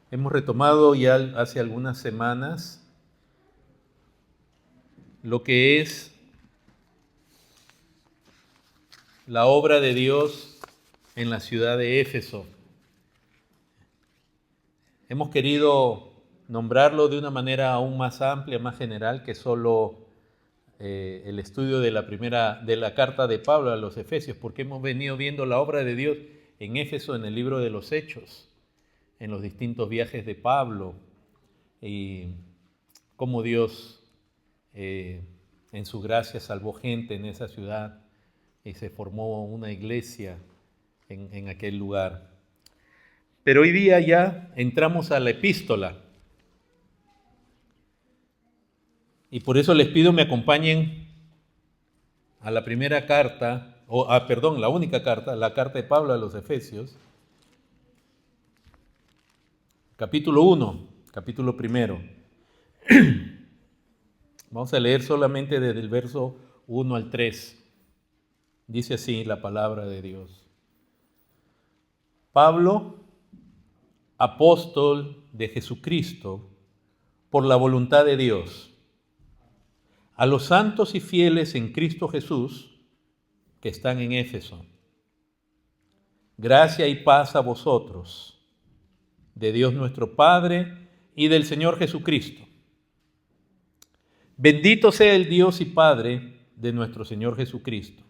Hemos retomado ya hace algunas semanas lo que es la obra de Dios en la ciudad de Éfeso. Hemos querido nombrarlo de una manera aún más amplia, más general, que solo el estudio de la carta de Pablo a los Efesios, porque hemos venido viendo la obra de Dios en Éfeso en el libro de los Hechos, en los distintos viajes de Pablo, y cómo Dios en su gracia salvó gente en esa ciudad y se formó una iglesia en aquel lugar. Pero hoy día ya entramos a la epístola. Y por eso les pido me acompañen a la primera carta, la única carta, la carta de Pablo a los Efesios, capítulo 1, capítulo 1. Vamos a leer solamente desde el verso 1 al 3. Dice así la palabra de Dios. Pablo, apóstol de Jesucristo, por la voluntad de Dios, a los santos y fieles en Cristo Jesús que están en Éfeso. Gracia y paz a vosotros, de Dios nuestro Padre y del Señor Jesucristo. Bendito sea el Dios y Padre de nuestro Señor Jesucristo,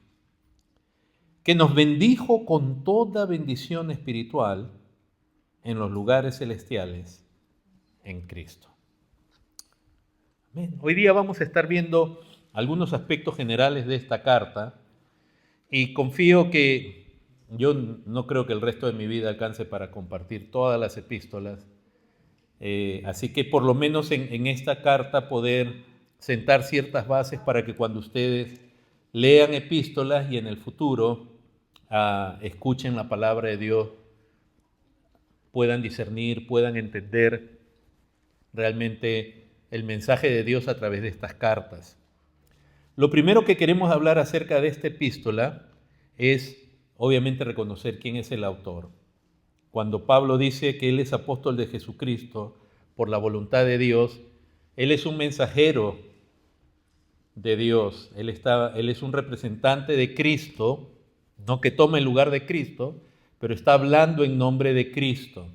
que nos bendijo con toda bendición espiritual en los lugares celestiales en Cristo. Amén. Hoy día vamos a estar viendo algunos aspectos generales de esta carta y confío que yo no creo que el resto de mi vida alcance para compartir todas las epístolas, así que por lo menos en esta carta poder sentar ciertas bases para que cuando ustedes lean epístolas y en el futuro escuchen la palabra de Dios, puedan discernir, puedan entender realmente el mensaje de Dios a través de estas cartas. Lo primero que queremos hablar acerca de esta epístola es, obviamente, reconocer quién es el autor. Cuando Pablo dice que él es apóstol de Jesucristo por la voluntad de Dios, él es un mensajero de Dios, él es un representante de Cristo, no que tome el lugar de Cristo, pero está hablando en nombre de Cristo.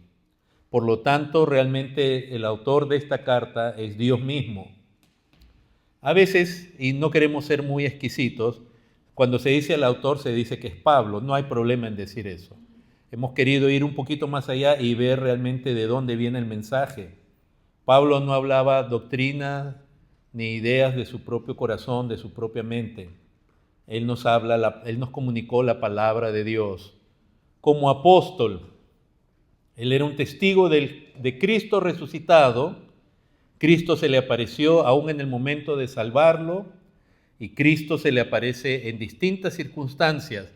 Por lo tanto, realmente el autor de esta carta es Dios mismo. A veces, y no queremos ser muy exquisitos, cuando se dice el autor se dice que es Pablo, no hay problema en decir eso. Hemos querido ir un poquito más allá y ver realmente de dónde viene el mensaje. Pablo no hablaba doctrinas ni ideas de su propio corazón, de su propia mente. Él nos comunicó la palabra de Dios. Como apóstol, él era un testigo de Cristo resucitado. Cristo se le apareció aún en el momento de salvarlo y Cristo se le aparece en distintas circunstancias,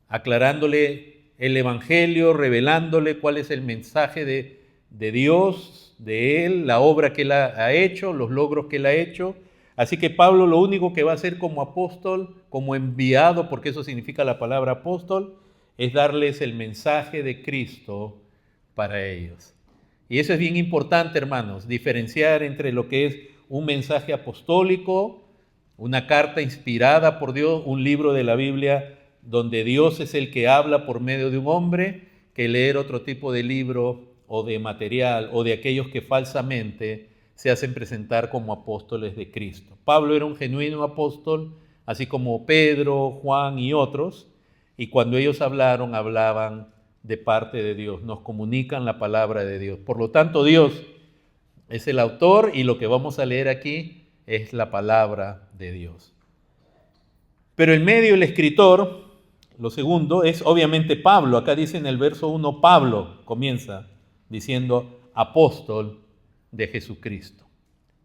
aclarándole el evangelio, revelándole cuál es el mensaje de Dios, de Él, la obra que Él ha hecho, los logros que Él ha hecho. Así que Pablo lo único que va a hacer como apóstol, como enviado, porque eso significa la palabra apóstol, es darles el mensaje de Cristo para ellos. Y eso es bien importante, hermanos, diferenciar entre lo que es un mensaje apostólico, una carta inspirada por Dios, un libro de la Biblia donde Dios es el que habla por medio de un hombre, que leer otro tipo de libro o de material o de aquellos que falsamente se hacen presentar como apóstoles de Cristo. Pablo era un genuino apóstol, así como Pedro, Juan y otros, y cuando ellos hablaban de parte de Dios, nos comunican la palabra de Dios. Por lo tanto, Dios es el autor y lo que vamos a leer aquí es la palabra de Dios. Pero en medio el escritor, lo segundo, es obviamente Pablo. Acá dice en el verso 1, Pablo comienza diciendo apóstol de Jesucristo.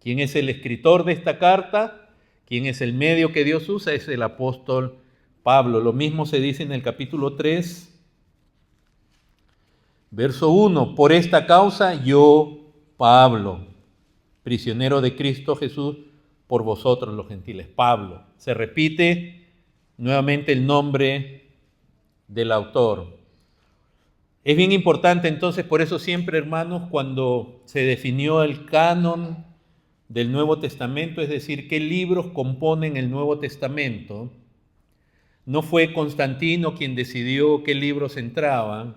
¿Quién es el escritor de esta carta? ¿Quién es el medio que Dios usa? Es el apóstol Pablo. Lo mismo se dice en el capítulo 3, verso 1, por esta causa yo, Pablo, prisionero de Cristo Jesús, por vosotros los gentiles. Pablo. Se repite nuevamente el nombre del autor. Es bien importante entonces, por eso siempre, hermanos, cuando se definió el canon del Nuevo Testamento, es decir, qué libros componen el Nuevo Testamento, no fue Constantino quien decidió qué libros entraban,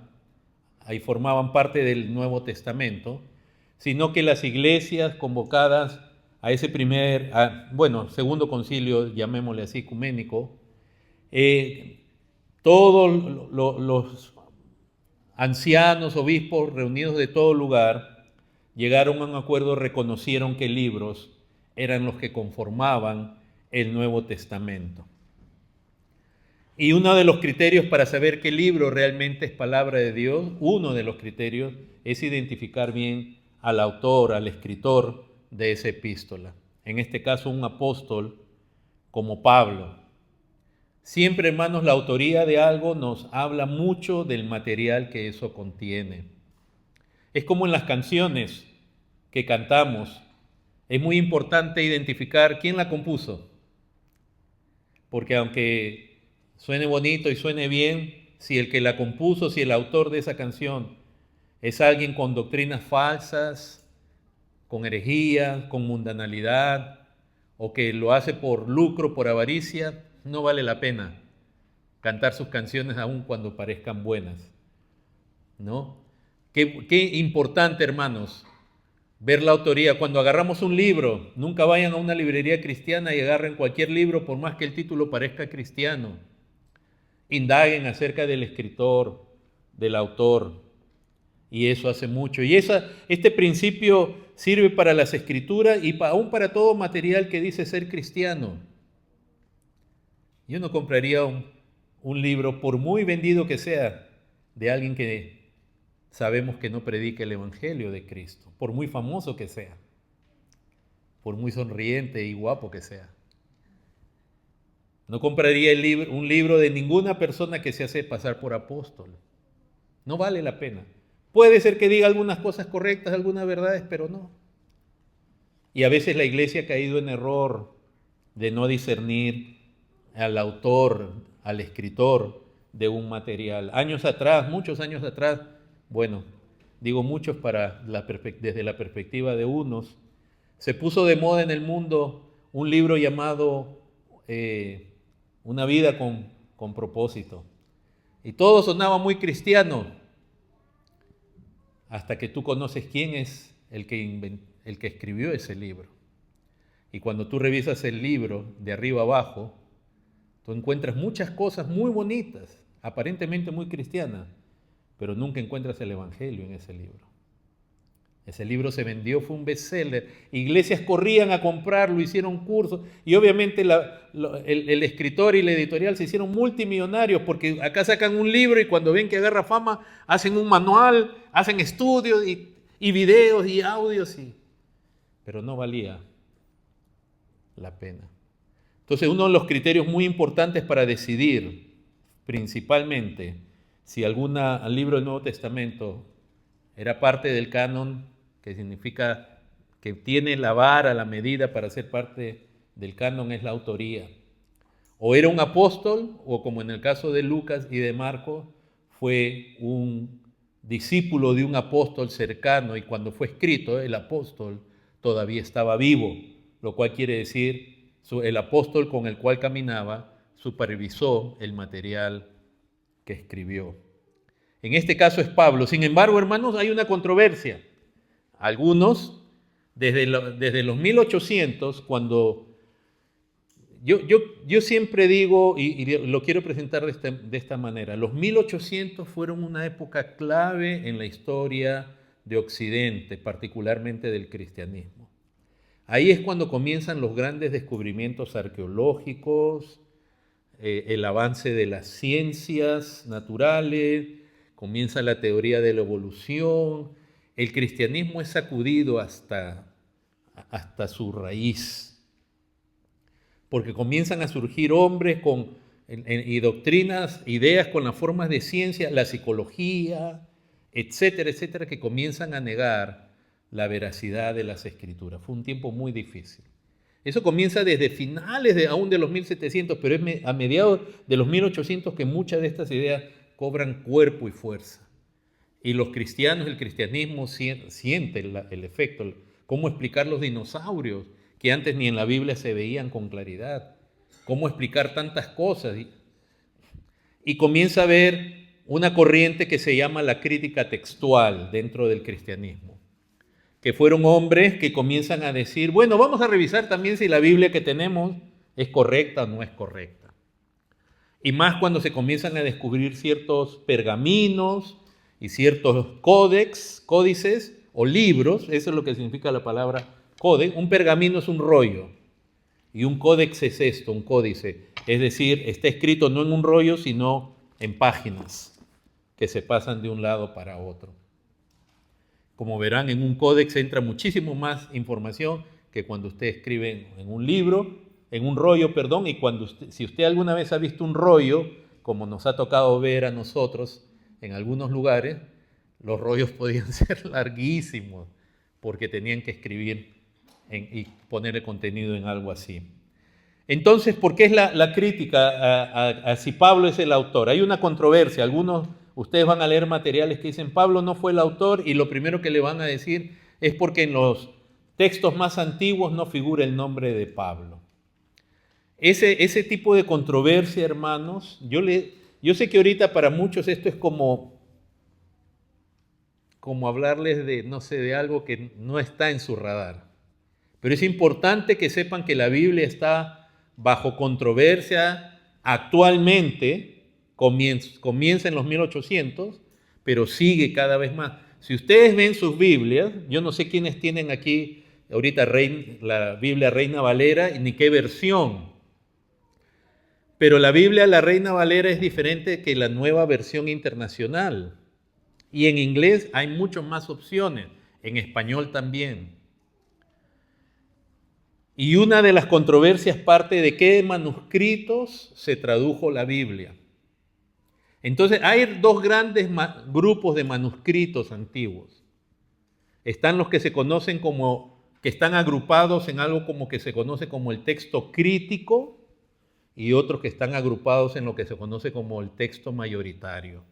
ahí formaban parte del Nuevo Testamento, sino que las iglesias convocadas a ese segundo concilio, llamémosle así, ecuménico, todos los ancianos, obispos reunidos de todo lugar, llegaron a un acuerdo, reconocieron qué libros eran los que conformaban el Nuevo Testamento. Y uno de los criterios para saber qué libro realmente es palabra de Dios, uno de los criterios es identificar bien al autor, al escritor de esa epístola. En este caso, un apóstol como Pablo. Siempre, hermanos, la autoría de algo nos habla mucho del material que eso contiene. Es como en las canciones que cantamos. Es muy importante identificar quién la compuso. Porque aunque suene bonito y suene bien, si el que la compuso, si el autor de esa canción es alguien con doctrinas falsas, con herejía, con mundanalidad, o que lo hace por lucro, por avaricia, no vale la pena cantar sus canciones aun cuando parezcan buenas, ¿no? Qué importante, hermanos, ver la autoría. Cuando agarramos un libro, nunca vayan a una librería cristiana y agarren cualquier libro por más que el título parezca cristiano. Indaguen acerca del escritor, del autor, y eso hace mucho. Y este principio sirve para las escrituras y aún para todo material que dice ser cristiano. Yo no compraría un libro, por muy vendido que sea, de alguien que sabemos que no predica el Evangelio de Cristo, por muy famoso que sea, por muy sonriente y guapo que sea. No compraría un libro de ninguna persona que se hace pasar por apóstol. No vale la pena. Puede ser que diga algunas cosas correctas, algunas verdades, pero no. Y a veces la iglesia ha caído en error de no discernir al autor, al escritor de un material. Años atrás, muchos años atrás, bueno, digo muchos desde la perspectiva de unos, se puso de moda en el mundo un libro llamado Una vida con propósito. Y todo sonaba muy cristiano, hasta que tú conoces quién es el que escribió ese libro. Y cuando tú revisas el libro de arriba abajo, tú encuentras muchas cosas muy bonitas, aparentemente muy cristianas, pero nunca encuentras el Evangelio en ese libro. Ese libro se vendió, fue un bestseller. Iglesias corrían a comprarlo, hicieron cursos y obviamente el escritor y la editorial se hicieron multimillonarios porque acá sacan un libro y cuando ven que agarra fama hacen un manual, hacen estudios y videos y audios, pero no valía la pena. Entonces, uno de los criterios muy importantes para decidir principalmente si algún libro del Nuevo Testamento era parte del canon, que significa que tiene la vara, la medida para ser parte del canon, es la autoría. O era un apóstol, o como en el caso de Lucas y de Marcos, fue un discípulo de un apóstol cercano y cuando fue escrito, el apóstol todavía estaba vivo, lo cual quiere decir el apóstol con el cual caminaba supervisó el material que escribió. En este caso es Pablo. Sin embargo, hermanos, hay una controversia. Algunos, desde los 1800, cuando yo siempre digo, y lo quiero presentar de esta manera, los 1800 fueron una época clave en la historia de Occidente, particularmente del cristianismo. Ahí es cuando comienzan los grandes descubrimientos arqueológicos, el avance de las ciencias naturales, comienza la teoría de la evolución. El cristianismo es sacudido hasta su raíz, porque comienzan a surgir hombres y doctrinas, ideas con las formas de ciencia, la psicología, etcétera, etcétera, que comienzan a negar la veracidad de las escrituras. Fue un tiempo muy difícil. Eso comienza desde finales aún de los 1700, pero es a mediados de los 1800 que muchas de estas ideas cobran cuerpo y fuerza. Y los cristianos, el cristianismo siente el efecto. ¿Cómo explicar los dinosaurios que antes ni en la Biblia se veían con claridad? ¿Cómo explicar tantas cosas? Y comienza a haber una corriente que se llama la crítica textual dentro del cristianismo, que fueron hombres que comienzan a decir, bueno, vamos a revisar también si la Biblia que tenemos es correcta o no es correcta. Y más cuando se comienzan a descubrir ciertos pergaminos y ciertos códices o libros, eso es lo que significa la palabra códex. Un pergamino es un rollo y un códex es esto, un códice. Es decir, está escrito no en un rollo, sino en páginas que se pasan de un lado para otro. Como verán, en un códex entra muchísimo más información que cuando usted escribe en un libro, en un rollo, perdón, y si usted alguna vez ha visto un rollo, como nos ha tocado ver a nosotros en algunos lugares, los rollos podían ser larguísimos porque tenían que escribir y poner el contenido en algo así. Entonces, ¿por qué es la crítica a si Pablo es el autor? Hay una controversia. Ustedes van a leer materiales que dicen Pablo no fue el autor y lo primero que le van a decir es porque en los textos más antiguos no figura el nombre de Pablo. Ese tipo de controversia, hermanos, yo sé que ahorita para muchos esto es como hablarles de, no sé, de algo que no está en su radar. Pero es importante que sepan que la Biblia está bajo controversia actualmente, comienza en los 1800, pero sigue cada vez más. Si ustedes ven sus Biblias, yo no sé quiénes tienen aquí ahorita la Biblia Reina Valera ni qué versión, pero la Biblia, la Reina Valera, es diferente que la nueva versión internacional. Y en inglés hay muchas más opciones, en español también. Y una de las controversias parte de qué manuscritos se tradujo la Biblia. Entonces hay dos grandes grupos de manuscritos antiguos. Están los que se conocen que están agrupados en algo como que se conoce como el texto crítico y otros que están agrupados en lo que se conoce como el texto mayoritario.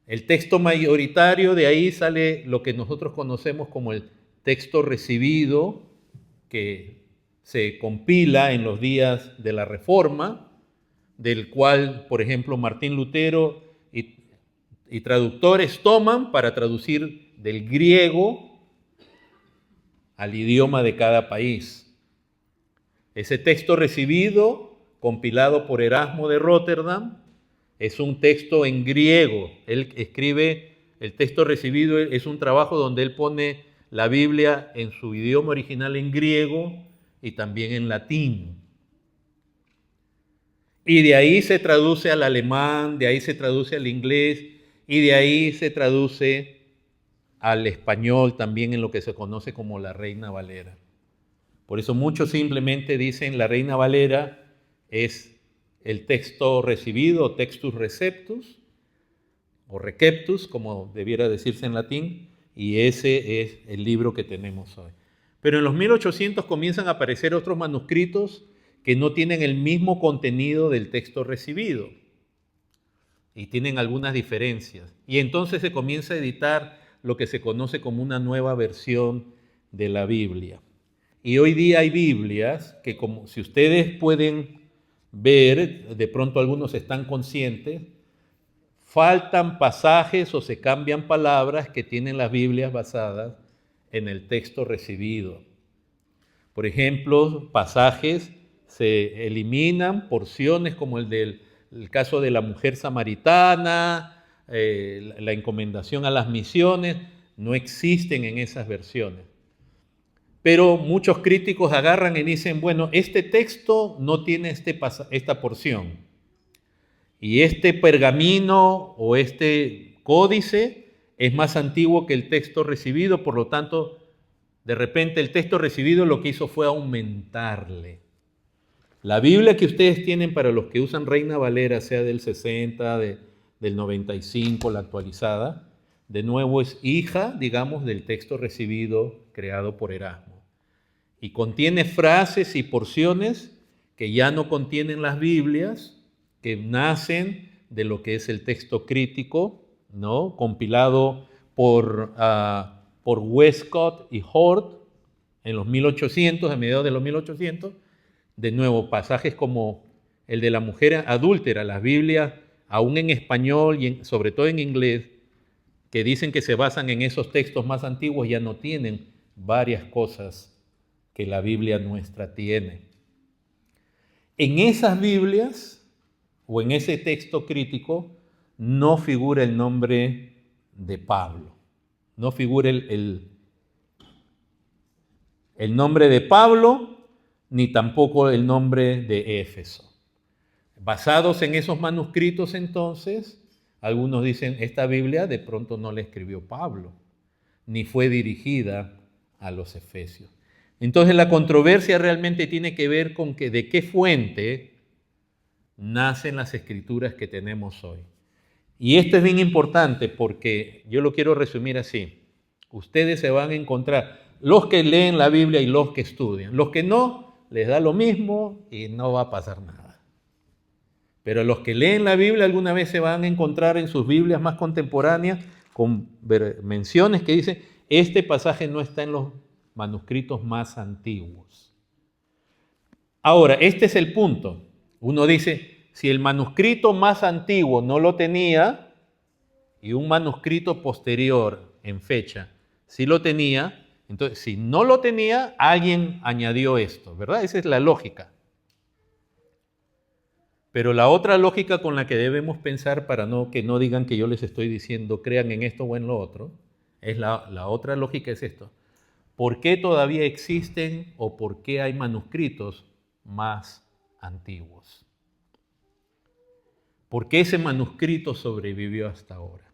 El texto mayoritario, de ahí sale lo que nosotros conocemos como el texto recibido, que se compila en los días de la Reforma, del cual, por ejemplo, Martín Lutero y traductores toman para traducir del griego al idioma de cada país. Ese texto recibido, compilado por Erasmo de Róterdam, es un texto en griego. Él escribe, el texto recibido es un trabajo donde él pone la Biblia en su idioma original en griego y también en latín. Y de ahí se traduce al alemán, de ahí se traduce al inglés y de ahí se traduce al español también en lo que se conoce como la Reina Valera. Por eso muchos simplemente dicen la Reina Valera es el texto recibido, textus receptus, o receptus, como debiera decirse en latín, y ese es el libro que tenemos hoy. Pero en los 1800 comienzan a aparecer otros manuscritos que no tienen el mismo contenido del texto recibido y tienen algunas diferencias. Y entonces se comienza a editar lo que se conoce como una nueva versión de la Biblia. Y hoy día hay Biblias que, como si ustedes pueden ver, de pronto algunos están conscientes, faltan pasajes o se cambian palabras que tienen las Biblias basadas en el texto recibido. Por ejemplo, pasajes se eliminan, porciones como el caso de la mujer samaritana, la encomendación a las misiones, no existen en esas versiones. Pero muchos críticos agarran y dicen, bueno, este texto no tiene esta porción. Y este pergamino o este códice es más antiguo que el texto recibido, por lo tanto, de repente el texto recibido lo que hizo fue aumentarle. La Biblia que ustedes tienen para los que usan Reina Valera, sea del 60, del 95, la actualizada, de nuevo es hija, digamos, del texto recibido creado por Erasmo. Y contiene frases y porciones que ya no contienen las Biblias, que nacen de lo que es el texto crítico, ¿no? Compilado por Westcott y Hort en los 1800, a mediados de los 1800. De nuevo, pasajes como el de la mujer adúltera, las Biblias, aún en español y sobre todo en inglés, que dicen que se basan en esos textos más antiguos, ya no tienen varias cosas que la Biblia nuestra tiene. En esas Biblias o en ese texto crítico no figura el nombre de Pablo, no figura el nombre de Pablo, ni tampoco el nombre de Éfeso. Basados en esos manuscritos, entonces, algunos dicen, esta Biblia de pronto no la escribió Pablo, ni fue dirigida a los efesios. Entonces la controversia realmente tiene que ver con que de qué fuente nacen las escrituras que tenemos hoy. Y esto es bien importante porque yo lo quiero resumir así. Ustedes se van a encontrar, los que leen la Biblia y los que estudian. Los que no, les da lo mismo y no va a pasar nada. Pero los que leen la Biblia alguna vez se van a encontrar en sus Biblias más contemporáneas con menciones que dicen, este pasaje no está en los manuscritos más antiguos. Ahora, este es el punto. Uno dice, si el manuscrito más antiguo no lo tenía y un manuscrito posterior en fecha sí lo tenía, entonces si no lo tenía, alguien añadió esto, ¿verdad? Esa es la lógica. Pero la otra lógica con la que debemos pensar para que no digan que yo les estoy diciendo crean en esto o en lo otro, es la otra lógica es esto. ¿Por qué todavía existen o por qué hay manuscritos más antiguos? ¿Por qué ese manuscrito sobrevivió hasta ahora?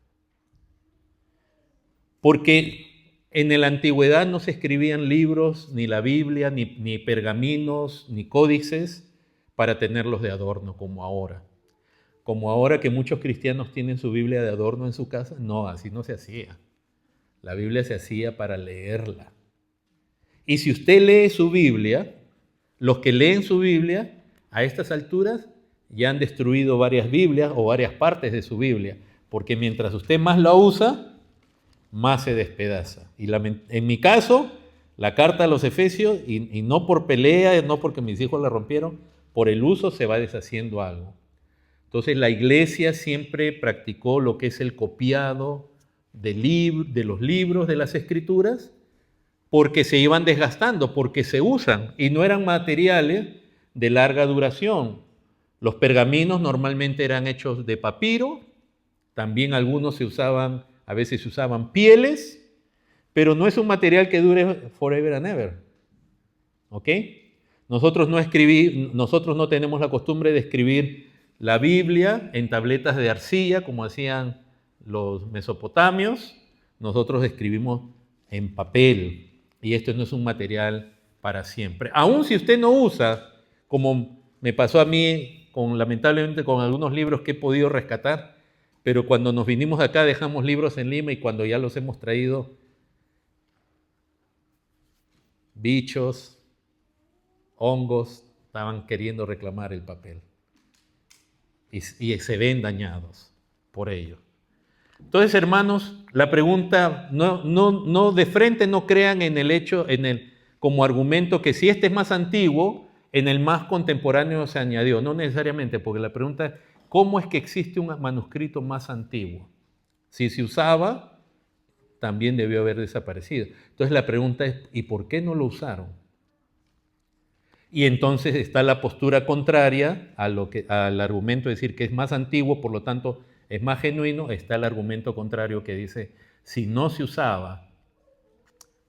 Porque en la antigüedad no se escribían libros, ni la Biblia, ni pergaminos, ni códices para tenerlos de adorno como ahora. Como ahora que muchos cristianos tienen su Biblia de adorno en su casa, no, así no se hacía. La Biblia se hacía para leerla. Y si usted lee su Biblia, los que leen su Biblia, a estas alturas ya han destruido varias Biblias o varias partes de su Biblia, porque mientras usted más la usa, más se despedaza. Y en mi caso, la carta a los Efesios, y no por pelea, no porque mis hijos la rompieron, por el uso se va deshaciendo algo. Entonces la iglesia siempre practicó lo que es el copiado de los libros de las Escrituras, porque se iban desgastando, porque se usan y no eran materiales de larga duración. Los pergaminos normalmente eran hechos de papiro, también algunos a veces se usaban pieles, pero no es un material que dure forever and ever. ¿Ok? Nosotros no tenemos la costumbre de escribir la Biblia en tabletas de arcilla, como hacían los mesopotamios. Nosotros escribimos en papel. Y esto no es un material para siempre. Aún si usted no usa, como me pasó a mí, lamentablemente con algunos libros que he podido rescatar, pero cuando nos vinimos acá dejamos libros en Lima y cuando ya los hemos traído, bichos, hongos, estaban queriendo reclamar el papel. Y se ven dañados por ello. Entonces, hermanos, la pregunta, no de frente no crean en el hecho, como argumento que si este es más antiguo, en el más contemporáneo se añadió. No necesariamente, porque la pregunta es, ¿cómo es que existe un manuscrito más antiguo? Si se usaba, también debió haber desaparecido. Entonces la pregunta es, ¿y por qué no lo usaron? Y entonces está la postura contraria al argumento de decir que es más antiguo, por lo tanto es más genuino. Está el argumento contrario que dice, si no se usaba,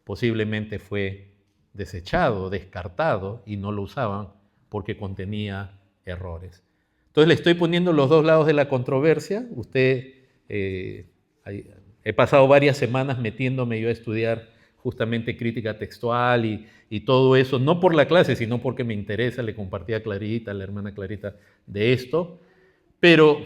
posiblemente fue desechado, descartado y no lo usaban porque contenía errores. Entonces le estoy poniendo los dos lados de la controversia. He pasado varias semanas metiéndome yo a estudiar justamente crítica textual y todo eso, no por la clase, sino porque me interesa. Le compartí a Clarita, a la hermana Clarita, de esto, pero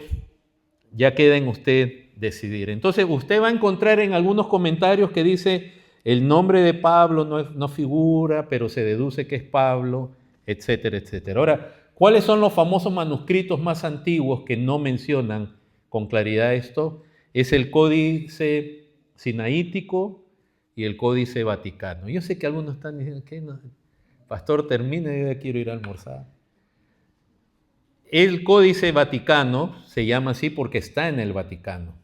ya queda en usted decidir. Entonces usted va a encontrar en algunos comentarios que dice el nombre de Pablo no figura, pero se deduce que es Pablo, etcétera, etcétera. Ahora, ¿cuáles son los famosos manuscritos más antiguos que no mencionan con claridad esto, es el Códice Sinaítico y el Códice Vaticano. Yo sé que algunos están diciendo, ¿qué no? Pastor, termine, yo ya quiero ir a almorzar. El Códice Vaticano se llama así porque está en el Vaticano.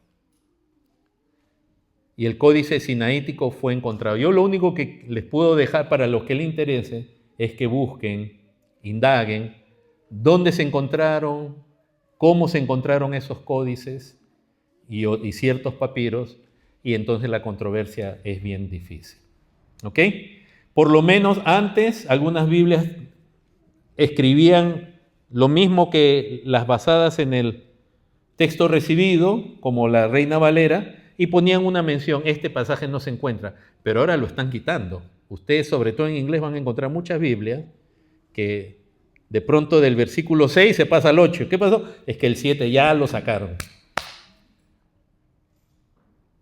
Y el Códice Sinaítico fue encontrado. Yo lo único que les puedo dejar para los que les interese es que busquen, indaguen, dónde se encontraron, cómo se encontraron esos códices y ciertos papiros, y entonces la controversia es bien difícil. ¿Ok? Por lo menos antes, algunas Biblias escribían lo mismo que las basadas en el texto recibido, como la Reina Valera, y ponían una mención, este pasaje no se encuentra, pero ahora lo están quitando. Ustedes, sobre todo en inglés, van a encontrar muchas Biblias que de pronto del versículo 6 se pasa al 8. ¿Qué pasó? Es que el 7 ya lo sacaron.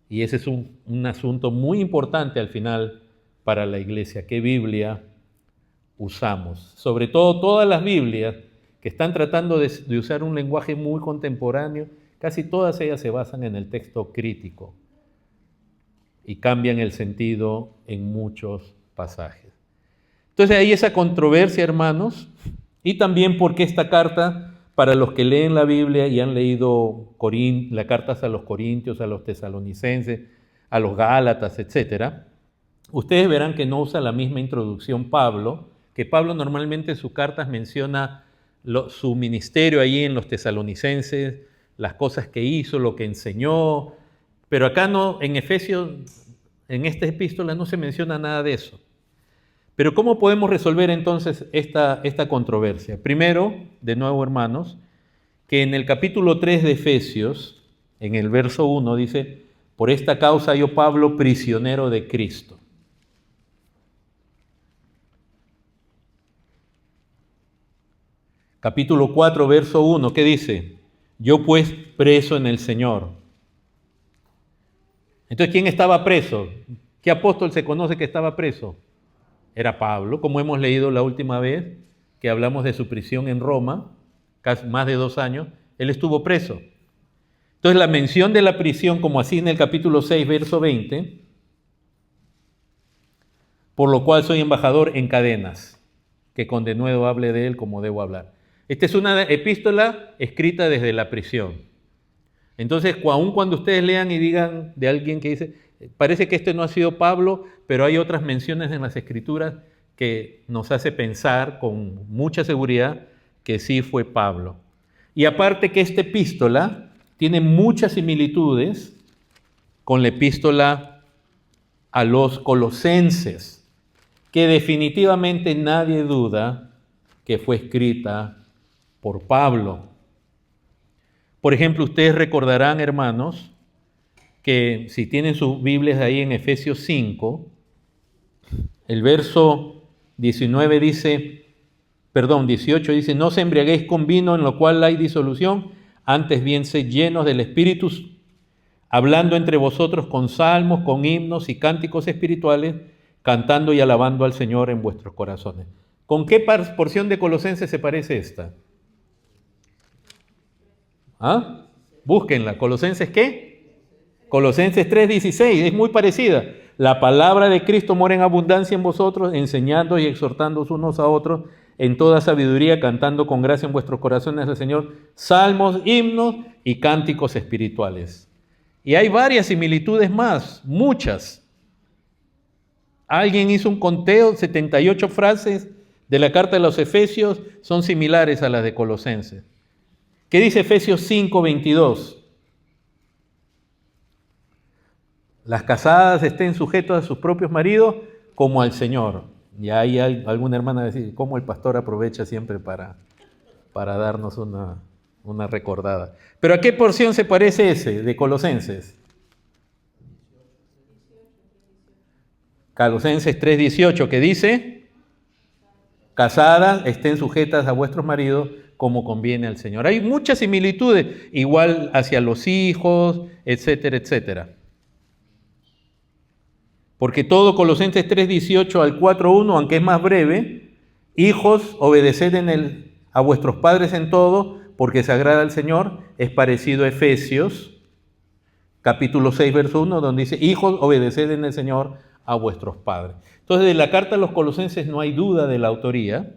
Y ese es un asunto muy importante al final para la iglesia. ¿Qué Biblia usamos? Sobre todo todas las Biblias que están tratando de usar un lenguaje muy contemporáneo, casi todas ellas se basan en el texto crítico y cambian el sentido en muchos pasajes. Entonces hay esa controversia, hermanos, y también porque esta carta, para los que leen la Biblia y han leído las cartas a los Corintios, a los Tesalonicenses, a los Gálatas, etc., ustedes verán que no usa la misma introducción Pablo, que Pablo normalmente en sus cartas menciona su ministerio allí en los Tesalonicenses, las cosas que hizo, lo que enseñó, pero acá no, en Efesios, en esta epístola no se menciona nada de eso. Pero ¿cómo podemos resolver entonces esta controversia? Primero, de nuevo hermanos, que en el capítulo 3 de Efesios, en el verso 1 dice, por esta causa yo Pablo, prisionero de Cristo. Capítulo 4, verso 1, ¿qué dice? Yo pues preso en el Señor. Entonces, ¿quién estaba preso? ¿Qué apóstol se conoce que estaba preso? Era Pablo, como hemos leído la última vez que hablamos de su prisión en Roma, casi más de 2 años, él estuvo preso. Entonces la mención de la prisión, como así en el capítulo 6, verso 20, por lo cual soy embajador en cadenas, que con denuedo hable de él como debo hablar. Esta es una epístola escrita desde la prisión. Entonces, aun cuando ustedes lean y digan de alguien que dice, parece que este no ha sido Pablo, pero hay otras menciones en las Escrituras que nos hace pensar con mucha seguridad que sí fue Pablo. Y aparte que esta epístola tiene muchas similitudes con la epístola a los Colosenses, que definitivamente nadie duda que fue escrita por Pablo. Por ejemplo, ustedes recordarán, hermanos, que si tienen sus Biblias ahí en Efesios 5, el verso 18 dice, no se embriaguéis con vino en lo cual hay disolución, antes bien sed llenos del Espíritu, hablando entre vosotros con salmos, con himnos y cánticos espirituales, cantando y alabando al Señor en vuestros corazones. ¿Con qué porción de Colosenses se parece esta? ¿Ah? Búsquenla. ¿Colosenses qué? Colosenses 3:16, es muy parecida. La palabra de Cristo mora en abundancia en vosotros, enseñando y exhortando unos a otros en toda sabiduría, cantando con gracia en vuestros corazones al Señor, salmos, himnos y cánticos espirituales. Y hay varias similitudes más, muchas. Alguien hizo un conteo, 78 frases de la carta de los Efesios son similares a las de Colosenses. ¿Qué dice Efesios 5:22? Las casadas estén sujetas a sus propios maridos como al Señor. Y ahí hay alguna hermana decir, ¿cómo el pastor aprovecha siempre para darnos una recordada? ¿Pero a qué porción se parece ese de Colosenses? Colosenses 3:18, que dice, casadas estén sujetas a vuestros maridos como conviene al Señor. Hay muchas similitudes, igual hacia los hijos, etcétera, etcétera. Porque todo Colosenses 3:18 al 4:1, aunque es más breve, hijos, obedeced a vuestros padres en todo, porque se agrada al Señor, es parecido a Efesios, capítulo 6, verso 1, donde dice, hijos, obedeced en el Señor a vuestros padres. Entonces, de la carta a los Colosenses no hay duda de la autoría,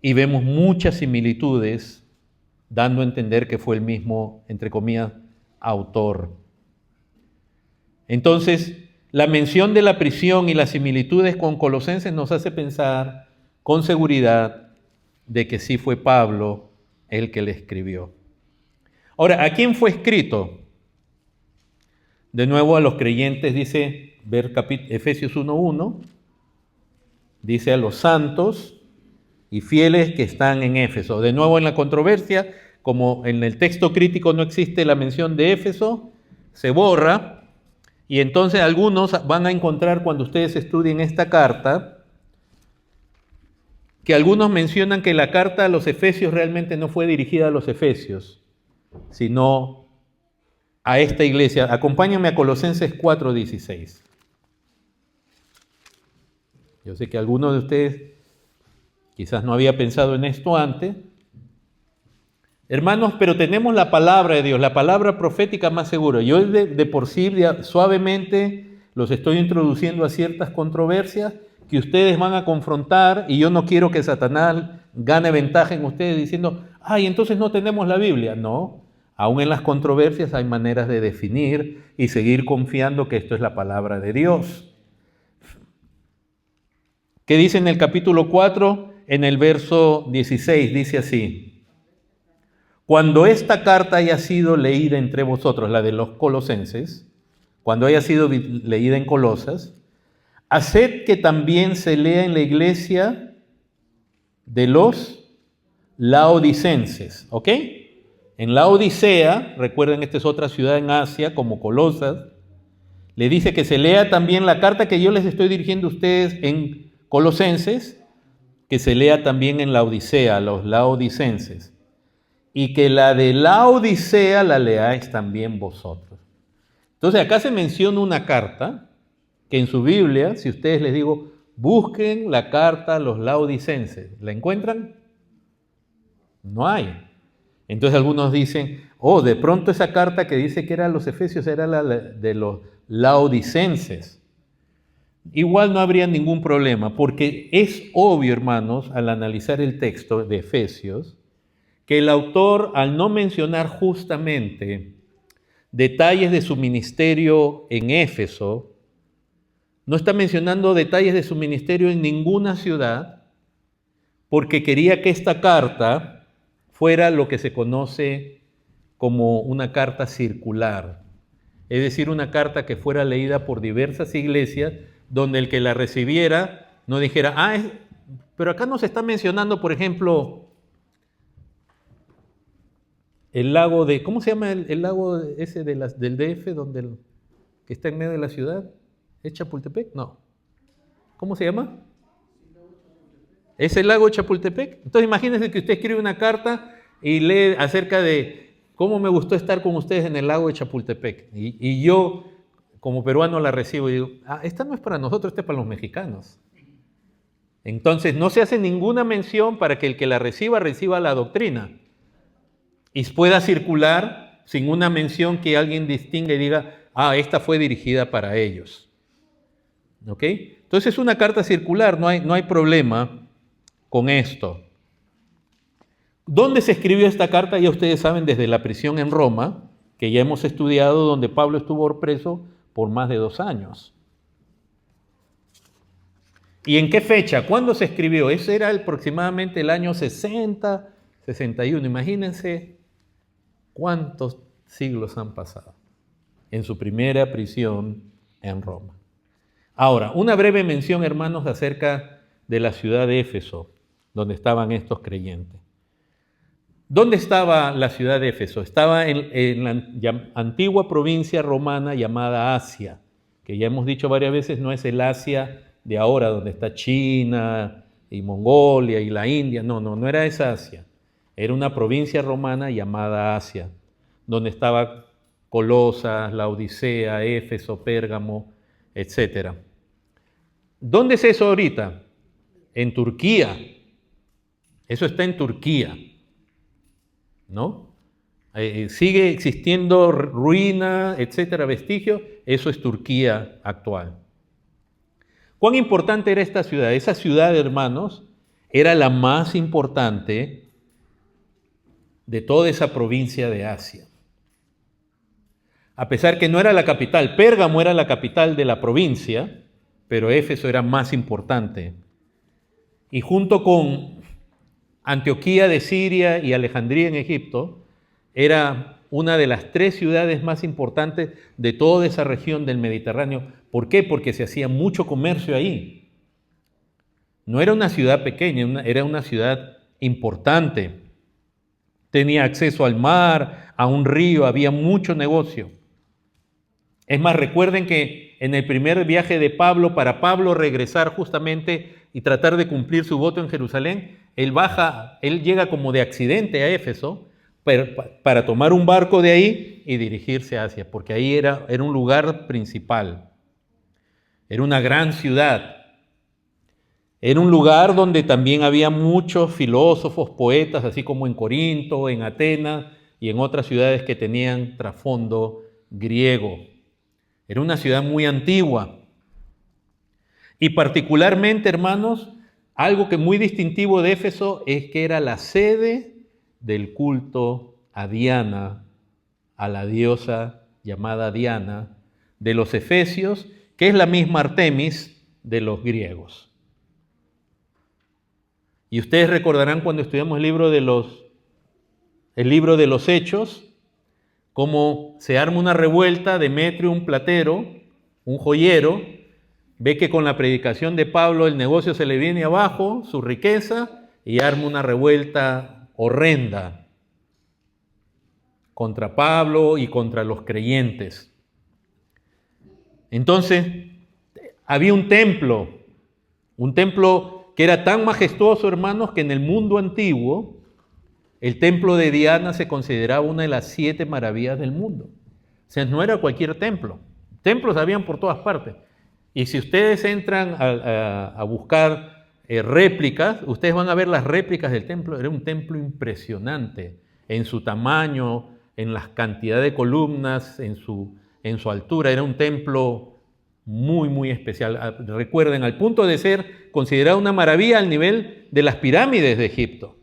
y vemos muchas similitudes, dando a entender que fue el mismo, entre comillas, autor. Entonces, la mención de la prisión y las similitudes con Colosenses nos hace pensar con seguridad de que sí fue Pablo el que le escribió. Ahora, ¿a quién fue escrito? De nuevo a los creyentes, dice, ver Efesios 1:1, dice a los santos y fieles que están en Éfeso. De nuevo en la controversia, como en el texto crítico no existe la mención de Éfeso, se borra, y entonces algunos van a encontrar cuando ustedes estudien esta carta, que algunos mencionan que la carta a los Efesios realmente no fue dirigida a los Efesios, sino a esta iglesia. Acompáñenme a Colosenses 4:16. Yo sé que algunos de ustedes quizás no había pensado en esto antes. Hermanos, pero tenemos la palabra de Dios, la palabra profética más segura. Yo de por sí suavemente los estoy introduciendo a ciertas controversias que ustedes van a confrontar, y yo no quiero que Satanás gane ventaja en ustedes diciendo, ay, entonces no tenemos la Biblia. No, aún en las controversias hay maneras de definir y seguir confiando que esto es la palabra de Dios. ¿Qué dice en el capítulo 4? En el verso 16 dice así: cuando esta carta haya sido leída entre vosotros, la de los colosenses, cuando haya sido leída en Colosas, haced que también se lea en la iglesia de los laodicenses, ¿ok? En Laodicea, recuerden, esta es otra ciudad en Asia como Colosas, le dice que se lea también la carta que yo les estoy dirigiendo a ustedes en Colosenses, que se lea también en Laodicea, los laodicenses, y que la de Laodicea la leáis también vosotros. Entonces acá se menciona una carta que en su Biblia, si ustedes les digo, busquen la carta a los laodicenses, ¿la encuentran? No hay. Entonces algunos dicen, oh, de pronto esa carta que dice que era a los efesios era la de los laodicenses. Igual no habría ningún problema, porque es obvio, hermanos, al analizar el texto de Efesios, que el autor, al no mencionar justamente detalles de su ministerio en Éfeso, no está mencionando detalles de su ministerio en ninguna ciudad, porque quería que esta carta fuera lo que se conoce como una carta circular, es decir, una carta que fuera leída por diversas iglesias, donde el que la recibiera no dijera, pero acá nos está mencionando, por ejemplo, el lago de, ¿cómo se llama el lago ese del DF, que está en medio de la ciudad? ¿Es Chapultepec? No. ¿Cómo se llama? ¿Es el lago Chapultepec? Entonces imagínense que usted escribe una carta y lee acerca de cómo me gustó estar con ustedes en el lago de Chapultepec. Y yo, como peruano, la recibo y digo, esta no es para nosotros, esta es para los mexicanos. Entonces no se hace ninguna mención para que el que la reciba la doctrina y pueda circular sin una mención que alguien distinga y diga, esta fue dirigida para ellos. ¿Ok? Entonces es una carta circular, no hay problema con esto. ¿Dónde se escribió esta carta? Ya ustedes saben, desde la prisión en Roma, que ya hemos estudiado, donde Pablo estuvo preso por más de 2 años. ¿Y en qué fecha? ¿Cuándo se escribió? Ese era aproximadamente el año 60, 61. Imagínense cuántos siglos han pasado en su primera prisión en Roma. Ahora, una breve mención, hermanos, acerca de la ciudad de Éfeso, donde estaban estos creyentes. ¿Dónde estaba la ciudad de Éfeso? Estaba en la antigua provincia romana llamada Asia, que ya hemos dicho varias veces, no es el Asia de ahora, donde está China y Mongolia y la India. No era esa Asia. Era una provincia romana llamada Asia, donde estaba Colosas, Laodicea, Éfeso, Pérgamo, etc. ¿Dónde es eso ahorita? En Turquía. Eso está en Turquía, ¿no? Sigue existiendo ruina, etcétera, vestigios. Eso es Turquía actual. ¿Cuán importante era esta ciudad? Esa ciudad, hermanos, era la más importante de toda esa provincia de Asia. A pesar que no era la capital, Pérgamo era la capital de la provincia, pero Éfeso era más importante. Y junto con Antioquía de Siria y Alejandría en Egipto, era una de las 3 ciudades más importantes de toda esa región del Mediterráneo. ¿Por qué? Porque se hacía mucho comercio ahí. No era una ciudad pequeña, era una ciudad importante. Tenía acceso al mar, a un río, había mucho negocio. Es más, recuerden que en el primer viaje de Pablo, para Pablo regresar justamente y tratar de cumplir su voto en Jerusalén, él llega como de accidente a Éfeso para tomar un barco de ahí y dirigirse a Asia, porque ahí era un lugar principal. Era una gran ciudad. Era un lugar donde también había muchos filósofos, poetas, así como en Corinto, en Atenas y en otras ciudades que tenían trasfondo griego. Era una ciudad muy antigua. Y particularmente, hermanos, algo que muy distintivo de Éfeso es que era la sede del culto a Diana, a la diosa llamada Diana de los efesios, que es la misma Artemis de los griegos. Y ustedes recordarán cuando estudiamos el libro de los Hechos, cómo se arma una revuelta. Demetrio, un platero, un joyero, ve que con la predicación de Pablo el negocio se le viene abajo, su riqueza, y arma una revuelta horrenda contra Pablo y contra los creyentes. Entonces, había un templo que era tan majestuoso, hermanos, que en el mundo antiguo el templo de Diana se consideraba una de las 7 maravillas del mundo. O sea, no era cualquier templo. Templos habían por todas partes. Y si ustedes entran a buscar réplicas, ustedes van a ver las réplicas del templo. Era un templo impresionante en su tamaño, en la cantidad de columnas, en su altura. Era un templo muy, muy especial. Recuerden, al punto de ser considerado una maravilla al nivel de las pirámides de Egipto,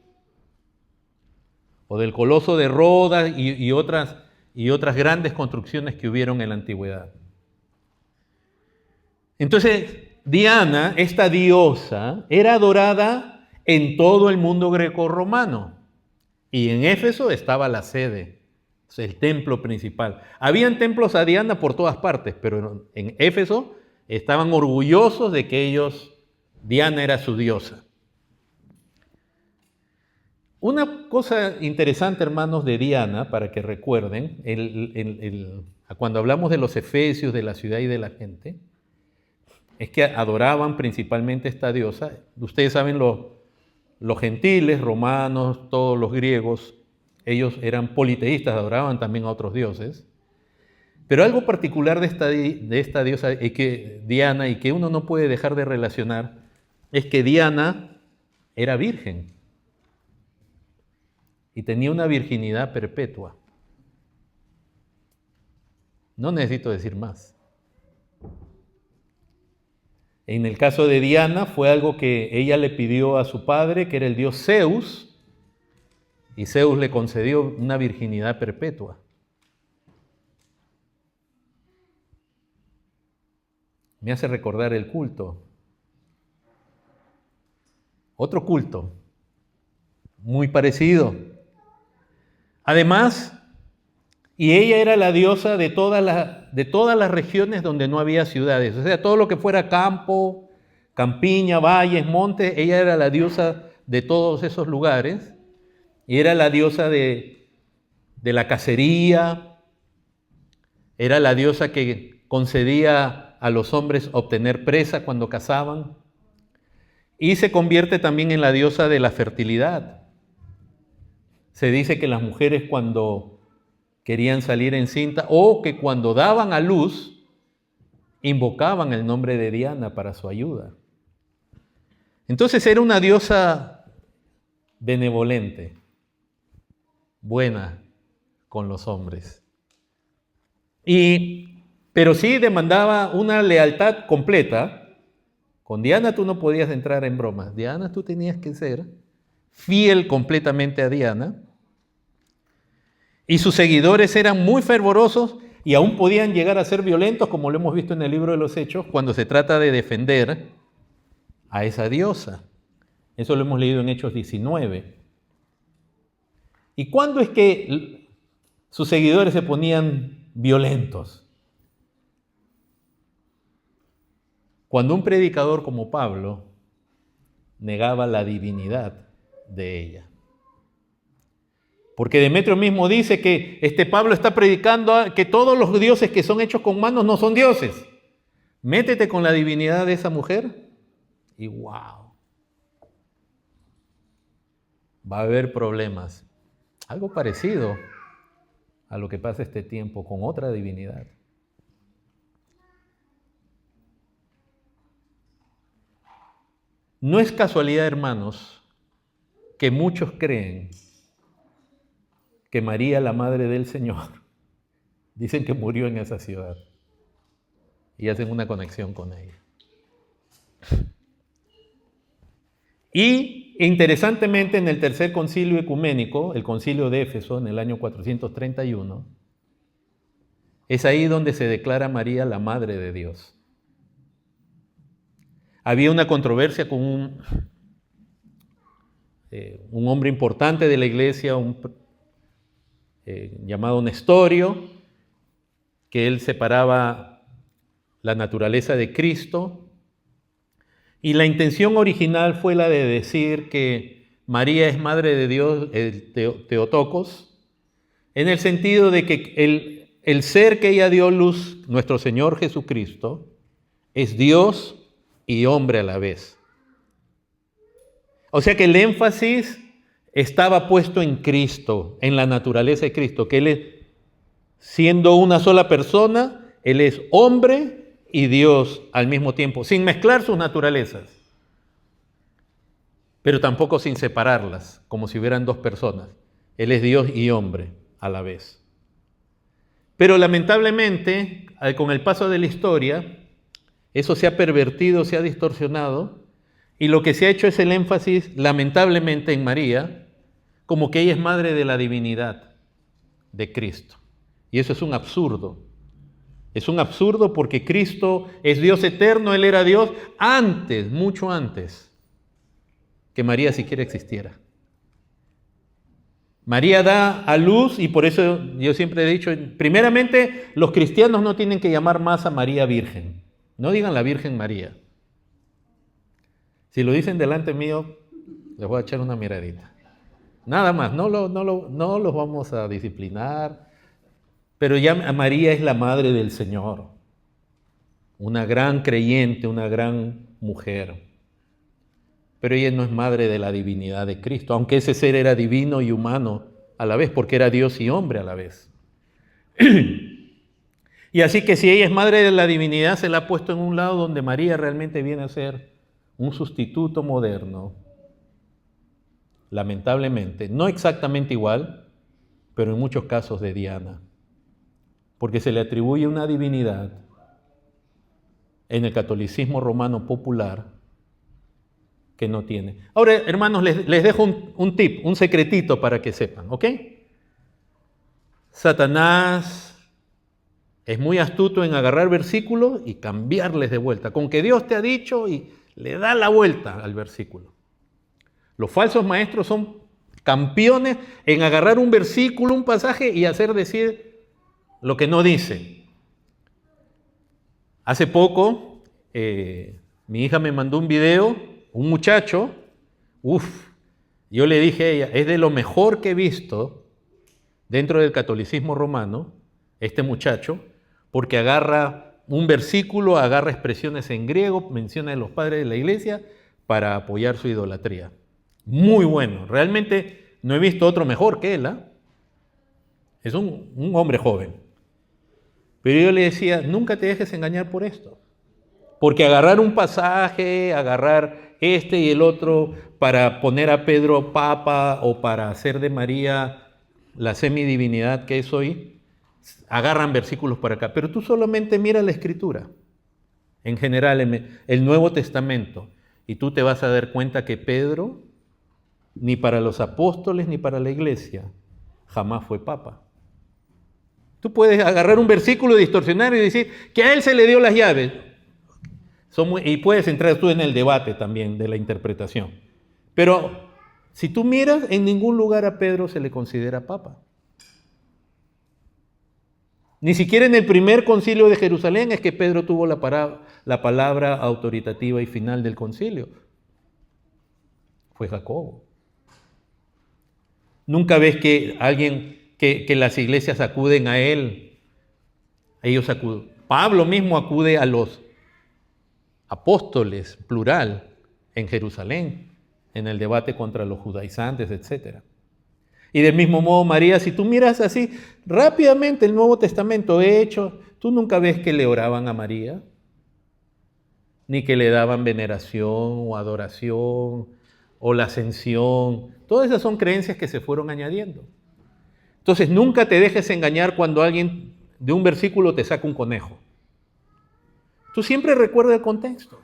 o del Coloso de Rodas y otras grandes construcciones que hubieron en la antigüedad. Entonces, Diana, esta diosa, era adorada en todo el mundo grecorromano. Y en Éfeso estaba la sede, el templo principal. Habían templos a Diana por todas partes, pero en Éfeso estaban orgullosos de que Diana era su diosa. Una cosa interesante, hermanos, de Diana, para que recuerden, cuando hablamos de los efesios, de la ciudad y de la gente, es que adoraban principalmente esta diosa. Ustedes saben, los gentiles, romanos, todos los griegos, ellos eran politeístas, adoraban también a otros dioses. Pero algo particular de esta diosa es que Diana, y que uno no puede dejar de relacionar, es que Diana era virgen y tenía una virginidad perpetua. No necesito decir más. En el caso de Diana fue algo que ella le pidió a su padre, que era el dios Zeus, y Zeus le concedió una virginidad perpetua. Me hace recordar el culto. Otro culto, muy parecido. Además, y ella era la diosa de todas las regiones donde no había ciudades. O sea, todo lo que fuera campo, campiña, valles, montes, ella era la diosa de todos esos lugares. Y era la diosa de la cacería. Era la diosa que concedía a los hombres obtener presa cuando cazaban. Y se convierte también en la diosa de la fertilidad. Se dice que las mujeres, cuando querían salir encinta o que cuando daban a luz, invocaban el nombre de Diana para su ayuda. Entonces era una diosa benevolente, buena con los hombres. Pero sí demandaba una lealtad completa. Con Diana tú no podías entrar en bromas. Diana, tú tenías que ser fiel completamente a Diana. Y sus seguidores eran muy fervorosos y aún podían llegar a ser violentos, como lo hemos visto en el libro de los Hechos, cuando se trata de defender a esa diosa. Eso lo hemos leído en Hechos 19. ¿Y cuándo es que sus seguidores se ponían violentos? Cuando un predicador como Pablo negaba la divinidad de ella. Porque Demetrio mismo dice que Pablo está predicando que todos los dioses que son hechos con manos no son dioses. Métete con la divinidad de esa mujer y wow, va a haber problemas. Algo parecido a lo que pasa este tiempo con otra divinidad. No es casualidad, hermanos, que muchos creen que María, la Madre del Señor, dicen que murió en esa ciudad y hacen una conexión con ella. Y interesantemente, en el tercer concilio ecuménico, el concilio de Éfeso, en el año 431, es ahí donde se declara a María la Madre de Dios. Había una controversia con un hombre importante de la iglesia, llamado Nestorio, que él separaba la naturaleza de Cristo, y la intención original fue la de decir que María es madre de Dios, el Theotokos, en el sentido de que el ser que ella dio luz, nuestro Señor Jesucristo, es Dios y hombre a la vez. O sea que el énfasis estaba puesto en Cristo, en la naturaleza de Cristo, que Él es, siendo una sola persona, Él es hombre y Dios al mismo tiempo, sin mezclar sus naturalezas, pero tampoco sin separarlas, como si hubieran dos personas. Él es Dios y hombre a la vez. Pero lamentablemente, con el paso de la historia, eso se ha pervertido, se ha distorsionado, y lo que se ha hecho es el énfasis, lamentablemente, en María, como que ella es madre de la divinidad de Cristo. Y eso es un absurdo. Es un absurdo porque Cristo es Dios eterno, Él era Dios antes, mucho antes, que María siquiera existiera. María da a luz, y por eso yo siempre he dicho, primeramente, los cristianos no tienen que llamar más a María Virgen. No digan la Virgen María. Si lo dicen delante mío, les voy a echar una miradita. Nada más, no los vamos a disciplinar, pero ya María es la madre del Señor, una gran creyente, una gran mujer, pero ella no es madre de la divinidad de Cristo, aunque ese ser era divino y humano a la vez, porque era Dios y hombre a la vez. Y así que si ella es madre de la divinidad, se la ha puesto en un lado donde María realmente viene a ser un sustituto moderno. Lamentablemente, no exactamente igual, pero en muchos casos de Diana, porque se le atribuye una divinidad en el catolicismo romano popular que no tiene. Ahora, hermanos, les dejo un tip, un secretito para que sepan, ¿ok? Satanás es muy astuto en agarrar versículos y cambiarles de vuelta, con que Dios te ha dicho y le da la vuelta al versículo. Los falsos maestros son campeones en agarrar un versículo, un pasaje y hacer decir lo que no dice. Hace poco, mi hija me mandó un video, un muchacho, yo le dije a ella, es de lo mejor que he visto dentro del catolicismo romano, este muchacho, porque agarra un versículo, agarra expresiones en griego, menciona a los padres de la iglesia para apoyar su idolatría. Muy bueno, realmente no he visto otro mejor que él, ¿eh? Es un hombre joven. Pero yo le decía, nunca te dejes engañar por esto. Porque agarrar un pasaje, agarrar este y el otro para poner a Pedro papa o para hacer de María la semidivinidad que es hoy, agarran versículos para acá. Pero tú solamente mira la Escritura, en general, el Nuevo Testamento, y tú te vas a dar cuenta que Pedro, ni para los apóstoles ni para la iglesia, jamás fue papa. Tú puedes agarrar un versículo, distorsionar y decir que a él se le dio las llaves. Y puedes entrar tú en el debate también de la interpretación. Pero si tú miras, en ningún lugar a Pedro se le considera papa. Ni siquiera en el primer concilio de Jerusalén es que Pedro tuvo la palabra autoritativa y final del concilio. Fue Jacobo. Nunca ves que que las iglesias acuden a él. Ellos acuden. Pablo mismo acude a los apóstoles, plural, en Jerusalén, en el debate contra los judaizantes, etc. Y del mismo modo María, si tú miras así rápidamente el Nuevo Testamento hecho, tú nunca ves que le oraban a María, ni que le daban veneración o adoración o la ascensión. Todas esas son creencias que se fueron añadiendo. Entonces nunca te dejes engañar cuando alguien de un versículo te saca un conejo. Tú siempre recuerda el contexto,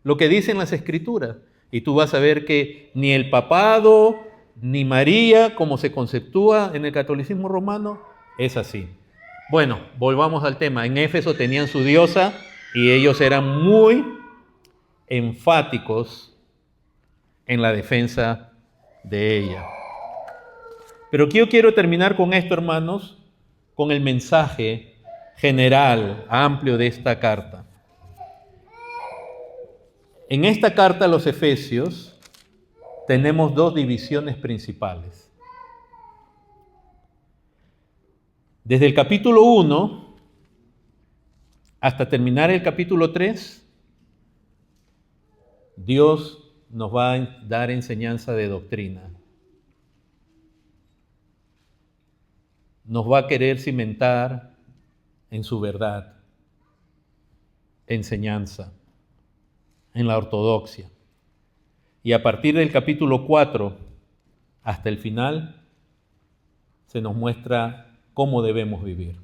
lo que dicen las Escrituras, y tú vas a ver que ni el papado, ni María, como se conceptúa en el catolicismo romano, es así. Bueno, volvamos al tema. En Éfeso tenían su diosa y ellos eran muy enfáticos en la defensa de ella. Pero yo quiero terminar con esto, hermanos, con el mensaje general, amplio de esta carta. En esta carta a los Efesios tenemos dos divisiones principales. Desde el capítulo 1 hasta terminar el capítulo 3, Dios nos va a dar enseñanza de doctrina. Nos va a querer cimentar en su verdad, enseñanza, en la ortodoxia. Y a partir del capítulo 4 hasta el final, se nos muestra cómo debemos vivir.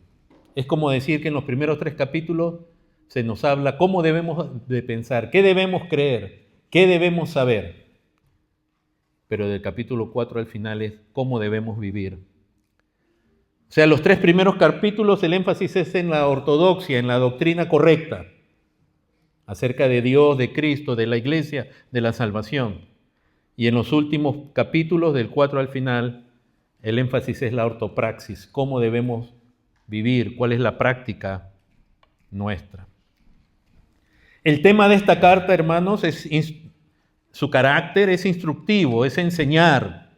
Es como decir que en los primeros 3 capítulos se nos habla cómo debemos de pensar, qué debemos creer, qué debemos saber. Pero del capítulo 4 al final es cómo debemos vivir. O sea, los 3 primeros capítulos el énfasis es en la ortodoxia, en la doctrina correcta, acerca de Dios, de Cristo, de la iglesia, de la salvación. Y en los últimos capítulos, del 4 al final, el énfasis es la ortopraxis, cómo debemos vivir, cuál es la práctica nuestra. El tema de esta carta, hermanos, su carácter es instructivo, es enseñar,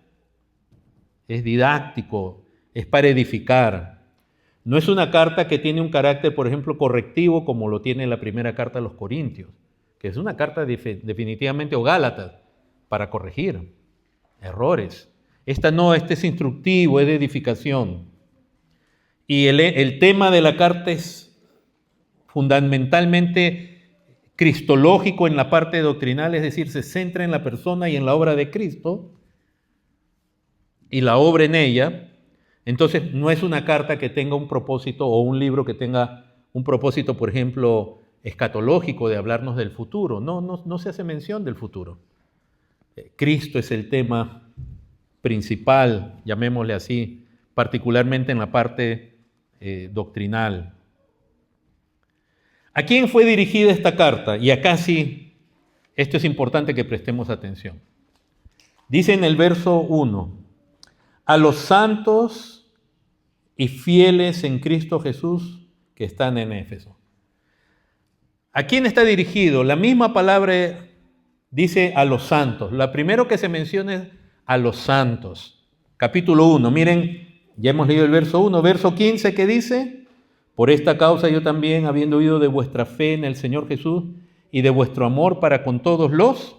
es didáctico, es para edificar. No es una carta que tiene un carácter, por ejemplo, correctivo, como lo tiene la primera carta a los Corintios, que es una carta definitivamente, o Gálatas, para corregir errores. Esta no, este es instructivo, es de edificación. Y el tema de la carta es fundamentalmente cristológico en la parte doctrinal, es decir, se centra en la persona y en la obra de Cristo y la obra en ella. Entonces, no es una carta que tenga un propósito o un libro que tenga un propósito, por ejemplo, escatológico de hablarnos del futuro. No se hace mención del futuro. Cristo es el tema principal, llamémosle así, particularmente en la parte doctrinal. ¿A quién fue dirigida esta carta? Y acá sí, esto es importante que prestemos atención. Dice en el verso 1, a los santos y fieles en Cristo Jesús que están en Éfeso. ¿A quién está dirigido? La misma palabra dice a los santos. La primero que se menciona es a los santos. Capítulo 1, miren, ya hemos leído el verso 1, verso 15 que dice, por esta causa yo también, habiendo oído de vuestra fe en el Señor Jesús y de vuestro amor para con todos los,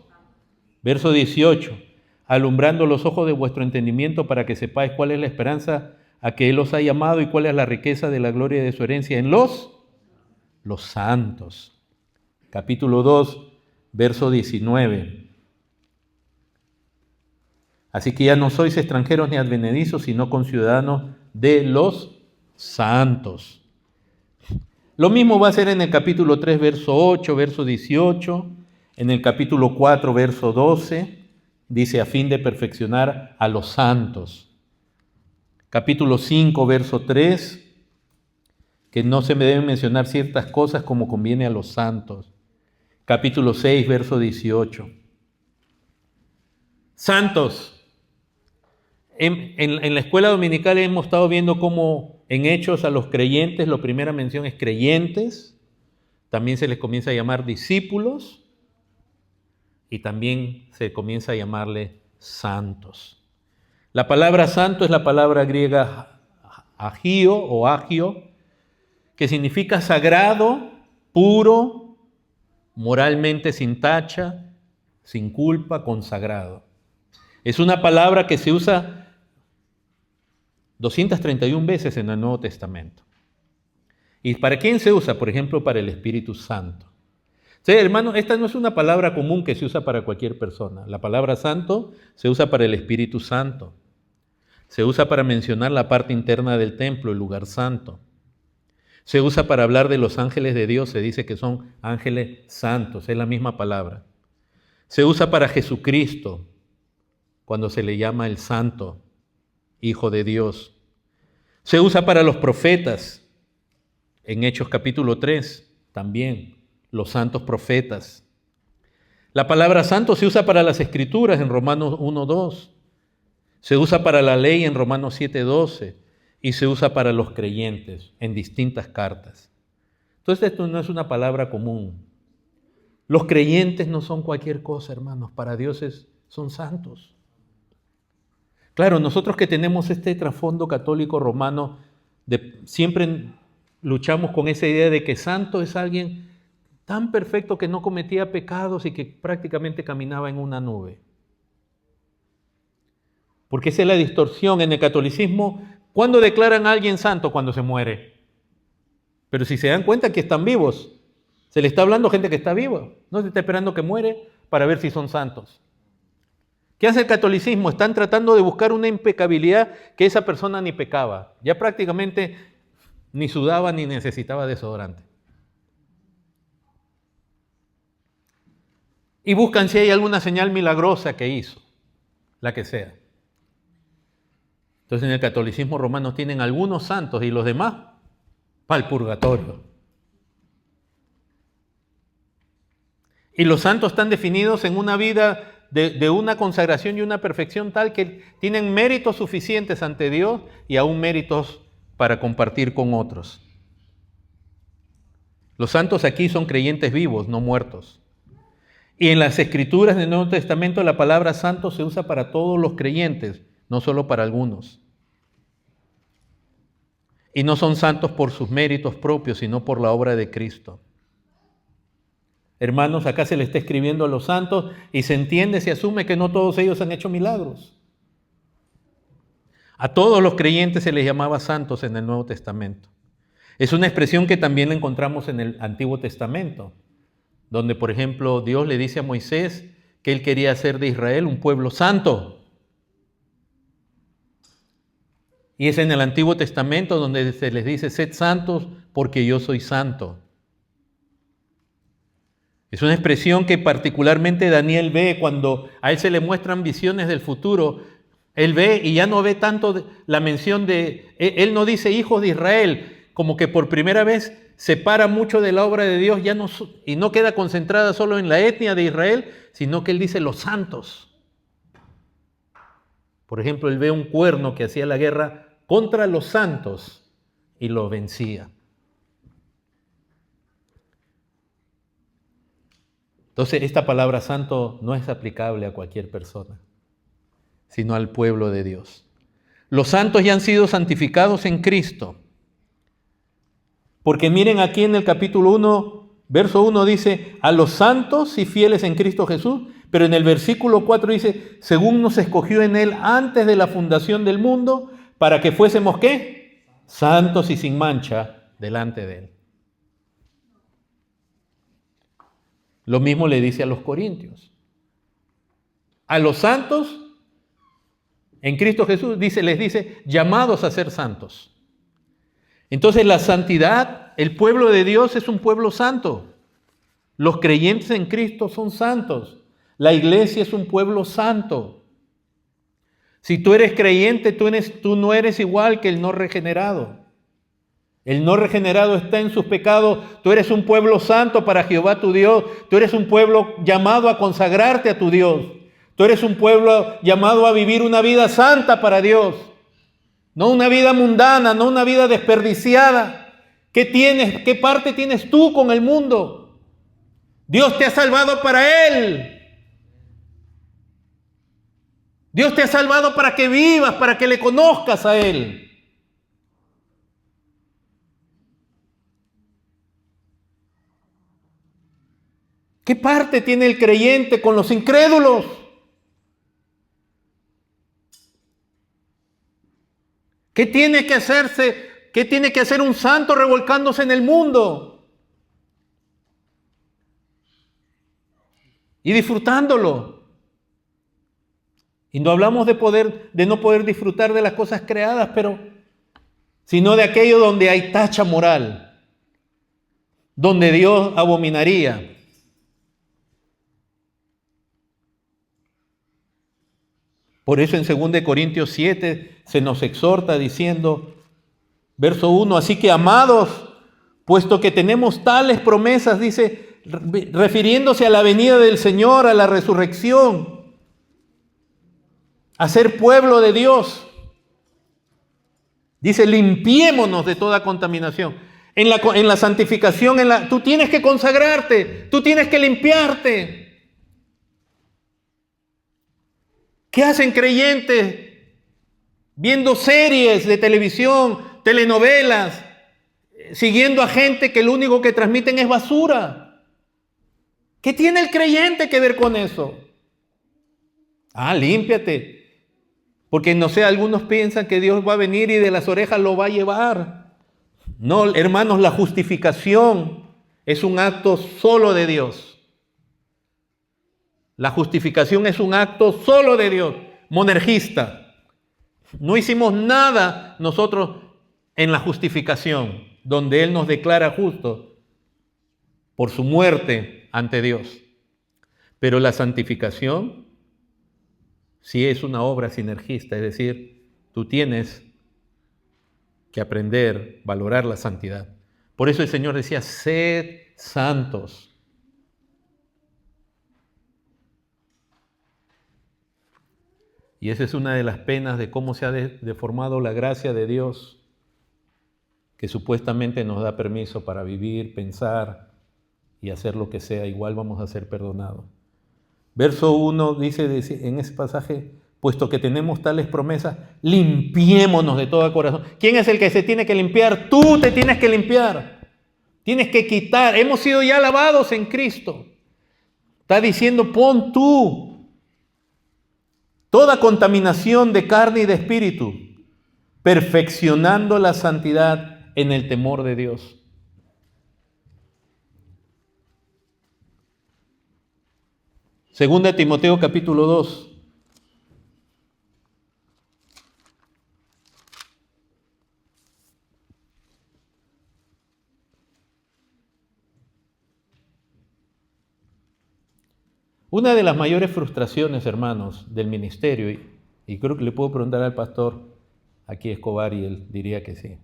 verso 18, alumbrando los ojos de vuestro entendimiento para que sepáis cuál es la esperanza a que Él os ha llamado y cuál es la riqueza de la gloria de su herencia en los santos. Capítulo 2, verso 19. Así que ya no sois extranjeros ni advenedizos, sino conciudadanos de los santos. Lo mismo va a ser en el capítulo 3, verso 8, verso 18, en el capítulo 4, verso 12, dice a fin de perfeccionar a los santos. Capítulo 5, verso 3, que no se me deben mencionar ciertas cosas como conviene a los santos. Capítulo 6, verso 18. Santos. En la escuela dominical hemos estado viendo cómo en Hechos a los creyentes, la primera mención es creyentes, también se les comienza a llamar discípulos y también se comienza a llamarle santos. La palabra santo es la palabra griega agio o agio, que significa sagrado, puro, moralmente sin tacha, sin culpa, consagrado. Es una palabra que se usa 231 veces en el Nuevo Testamento. ¿Y para quién se usa? Por ejemplo, para el Espíritu Santo. Sí, hermano, esta no es una palabra común que se usa para cualquier persona. La palabra santo se usa para el Espíritu Santo. Se usa para mencionar la parte interna del templo, el lugar santo. Se usa para hablar de los ángeles de Dios, se dice que son ángeles santos, es la misma palabra. Se usa para Jesucristo, cuando se le llama el Santo, Hijo de Dios. Se usa para los profetas, en Hechos capítulo 3, también, los santos profetas. La palabra santo se usa para las Escrituras en Romanos 1:2. Se usa para la ley en Romanos 7:12 y se usa para los creyentes en distintas cartas. Entonces esto no es una palabra común. Los creyentes no son cualquier cosa, hermanos. Para Dios son santos. Claro, nosotros que tenemos este trasfondo católico romano, siempre luchamos con esa idea de que santo es alguien tan perfecto que no cometía pecados y que prácticamente caminaba en una nube. Porque esa es la distorsión en el catolicismo. ¿Cuándo declaran a alguien santo? Cuando se muere. Pero si se dan cuenta que están vivos, se le está hablando a gente que está viva, no se está esperando que muere para ver si son santos. ¿Qué hace el catolicismo? Están tratando de buscar una impecabilidad que esa persona ni pecaba. Ya prácticamente ni sudaba ni necesitaba desodorante. Y buscan si hay alguna señal milagrosa que hizo, la que sea. Entonces en el catolicismo romano tienen algunos santos y los demás para el purgatorio. Y los santos están definidos en una vida de una consagración y una perfección tal que tienen méritos suficientes ante Dios y aún méritos para compartir con otros. Los santos aquí son creyentes vivos, no muertos. Y en las Escrituras del Nuevo Testamento la palabra santo se usa para todos los creyentes, no solo para algunos. Y no son santos por sus méritos propios, sino por la obra de Cristo. Hermanos, acá se le está escribiendo a los santos y se entiende, se asume que no todos ellos han hecho milagros. A todos los creyentes se les llamaba santos en el Nuevo Testamento. Es una expresión que también la encontramos en el Antiguo Testamento, donde, por ejemplo, Dios le dice a Moisés que él quería hacer de Israel un pueblo santo. Y es en el Antiguo Testamento donde se les dice, sed santos porque yo soy santo. Es una expresión que particularmente Daniel ve cuando a él se le muestran visiones del futuro. Él ve y ya no ve tanto la mención él no dice hijos de Israel, como que por primera vez separa mucho de la obra de Dios y no queda concentrada solo en la etnia de Israel, sino que él dice los santos. Por ejemplo, él ve un cuerno que hacía la guerra contra los santos y los vencía. Entonces, esta palabra santo no es aplicable a cualquier persona, sino al pueblo de Dios. Los santos ya han sido santificados en Cristo. Porque miren aquí en el capítulo 1, verso 1 dice, a los santos y fieles en Cristo Jesús, pero en el versículo 4 dice, según nos escogió en Él antes de la fundación del mundo, para que fuésemos, ¿qué? Santos y sin mancha delante de Él. Lo mismo le dice a los corintios. A los santos, en Cristo Jesús, les dice, llamados a ser santos. Entonces la santidad, el pueblo de Dios es un pueblo santo. Los creyentes en Cristo son santos. La iglesia es un pueblo santo. Si tú eres creyente, tú no eres igual que el no regenerado. El no regenerado está en sus pecados. Tú eres un pueblo santo para Jehová tu Dios. Tú eres un pueblo llamado a consagrarte a tu Dios. Tú eres un pueblo llamado a vivir una vida santa para Dios. No una vida mundana, no una vida desperdiciada. ¿Qué parte tienes tú con el mundo? Dios te ha salvado para Él. Dios te ha salvado para que vivas, para que le conozcas a Él. ¿Qué parte tiene el creyente con los incrédulos? ¿Qué tiene que hacerse? ¿Qué tiene que hacer un santo revolcándose en el mundo? Y disfrutándolo. Y no hablamos de no poder disfrutar de las cosas creadas, sino de aquello donde hay tacha moral, donde Dios abominaría. Por eso en 2 Corintios 7 se nos exhorta diciendo, verso 1, así que amados, puesto que tenemos tales promesas, dice, refiriéndose a la venida del Señor, a la resurrección, a ser pueblo de Dios. Dice, limpiémonos de toda contaminación. En la santificación, tú tienes que consagrarte, tú tienes que limpiarte. ¿Qué hacen creyentes viendo series de televisión, telenovelas, siguiendo a gente que lo único que transmiten es basura? ¿Qué tiene el creyente que ver con eso? Límpiate. Porque no sé, algunos piensan que Dios va a venir y de las orejas lo va a llevar. No, hermanos, la justificación es un acto solo de Dios. La justificación es un acto solo de Dios, monergista. No hicimos nada nosotros en la justificación, donde Él nos declara justos por su muerte ante Dios. Pero la santificación sí es una obra sinergista, es decir, tú tienes que aprender, valorar la santidad. Por eso el Señor decía, sed santos. Y esa es una de las penas de cómo se ha deformado la gracia de Dios, que supuestamente nos da permiso para vivir, pensar y hacer lo que sea, igual vamos a ser perdonados. Verso 1 dice en ese pasaje, puesto que tenemos tales promesas, limpiémonos de todo corazón. ¿Quién es el que se tiene que limpiar? Tú te tienes que limpiar. Tienes que quitar. Hemos sido ya lavados en Cristo. Está diciendo, pon tú toda contaminación de carne y de espíritu, perfeccionando la santidad en el temor de Dios. Segunda de Timoteo capítulo 2. Una de las mayores frustraciones, hermanos, del ministerio, y creo que le puedo preguntar al pastor aquí Escobar y él diría que sí,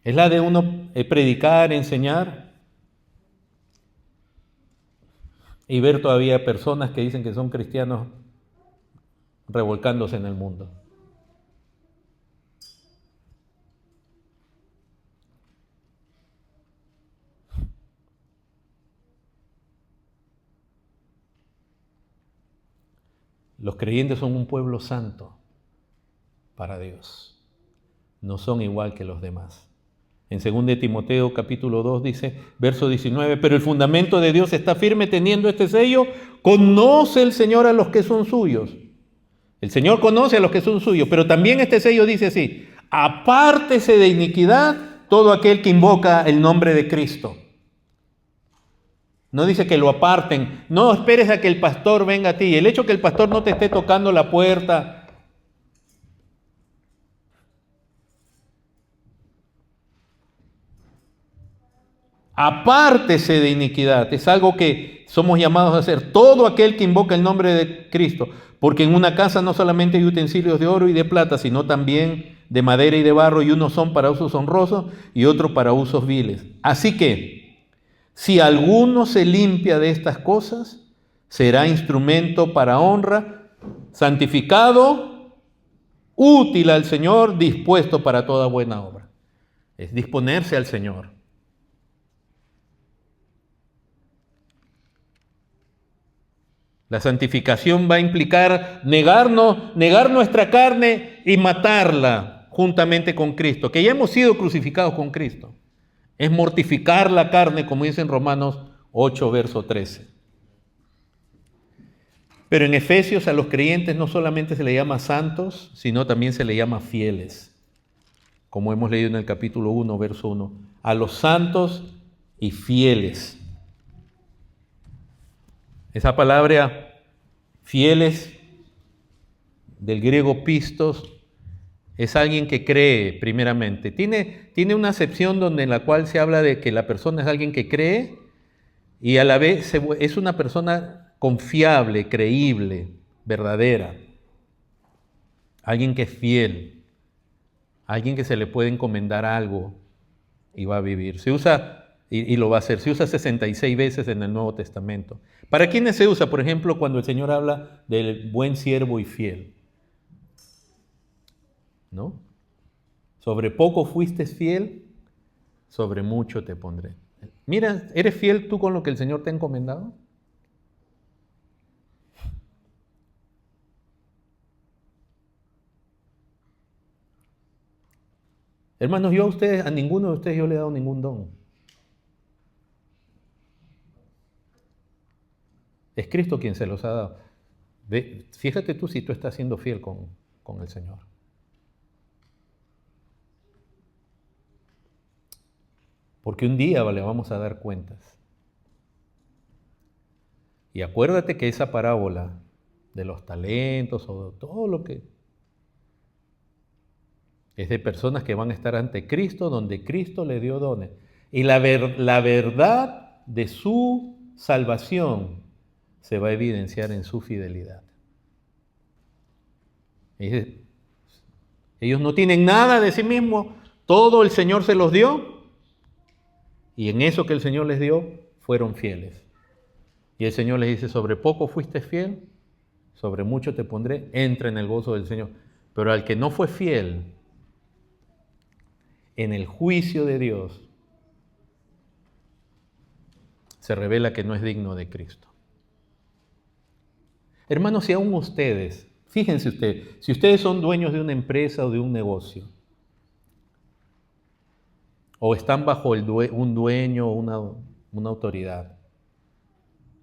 es la de uno predicar, enseñar y ver todavía personas que dicen que son cristianos revolcándose en el mundo. Los creyentes son un pueblo santo para Dios. No son igual que los demás. En 2 de Timoteo capítulo 2 dice, verso 19, pero el fundamento de Dios está firme teniendo este sello, conoce el Señor a los que son suyos. El Señor conoce a los que son suyos, pero también este sello dice así, apártese de iniquidad todo aquel que invoca el nombre de Cristo. No dice que lo aparten. No esperes a que el pastor venga a ti. El hecho que el pastor no te esté tocando la puerta, apártese de iniquidad. Es algo que somos llamados a hacer. Todo aquel que invoca el nombre de Cristo. Porque en una casa no solamente hay utensilios de oro y de plata, sino también de madera y de barro, y unos son para usos honrosos y otros para usos viles. Así que, si alguno se limpia de estas cosas, será instrumento para honra, santificado, útil al Señor, dispuesto para toda buena obra. Es disponerse al Señor. La santificación va a implicar negar nuestra carne y matarla juntamente con Cristo, que ya hemos sido crucificados con Cristo. Es mortificar la carne, como dice en Romanos 8, verso 13. Pero en Efesios a los creyentes no solamente se le llama santos, sino también se le llama fieles, como hemos leído en el capítulo 1, verso 1. A los santos y fieles. Esa palabra fieles, del griego pistos, es alguien que cree primeramente. Tiene una acepción en la cual se habla de que la persona es alguien que cree y a la vez es una persona confiable, creíble, verdadera. Alguien que es fiel, alguien que se le puede encomendar algo y va a vivir. Se usa y lo va a hacer. Se usa 66 veces en el Nuevo Testamento. ¿Para quiénes se usa? Por ejemplo, cuando el Señor habla del buen siervo y fiel, ¿no? Sobre poco fuiste fiel, sobre mucho te pondré. Mira, ¿eres fiel tú con lo que el Señor te ha encomendado? Hermanos, a ninguno de ustedes yo le he dado ningún don. Es Cristo quien se los ha dado. Fíjate tú si tú estás siendo fiel con el Señor. Porque un día le vamos a dar cuentas. Y acuérdate que esa parábola de los talentos o de todo lo que es de personas que van a estar ante Cristo, donde Cristo le dio dones. Y la verdad de su salvación se va a evidenciar en su fidelidad. Ellos no tienen nada de sí mismos, todo el Señor se los dio, y en eso que el Señor les dio, fueron fieles. Y el Señor les dice, sobre poco fuiste fiel, sobre mucho te pondré, entra en el gozo del Señor. Pero al que no fue fiel, en el juicio de Dios, se revela que no es digno de Cristo. Hermanos, si aún ustedes, fíjense ustedes, si ustedes son dueños de una empresa o de un negocio, o están bajo un dueño o una autoridad,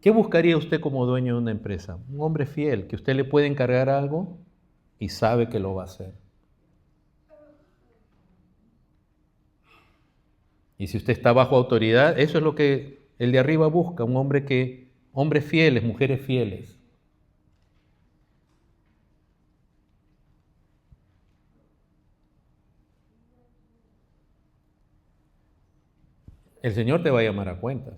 ¿qué buscaría usted como dueño de una empresa? Un hombre fiel, que usted le puede encargar algo y sabe que lo va a hacer. Y si usted está bajo autoridad, eso es lo que el de arriba busca, hombres fieles, mujeres fieles. El Señor te va a llamar a cuentas.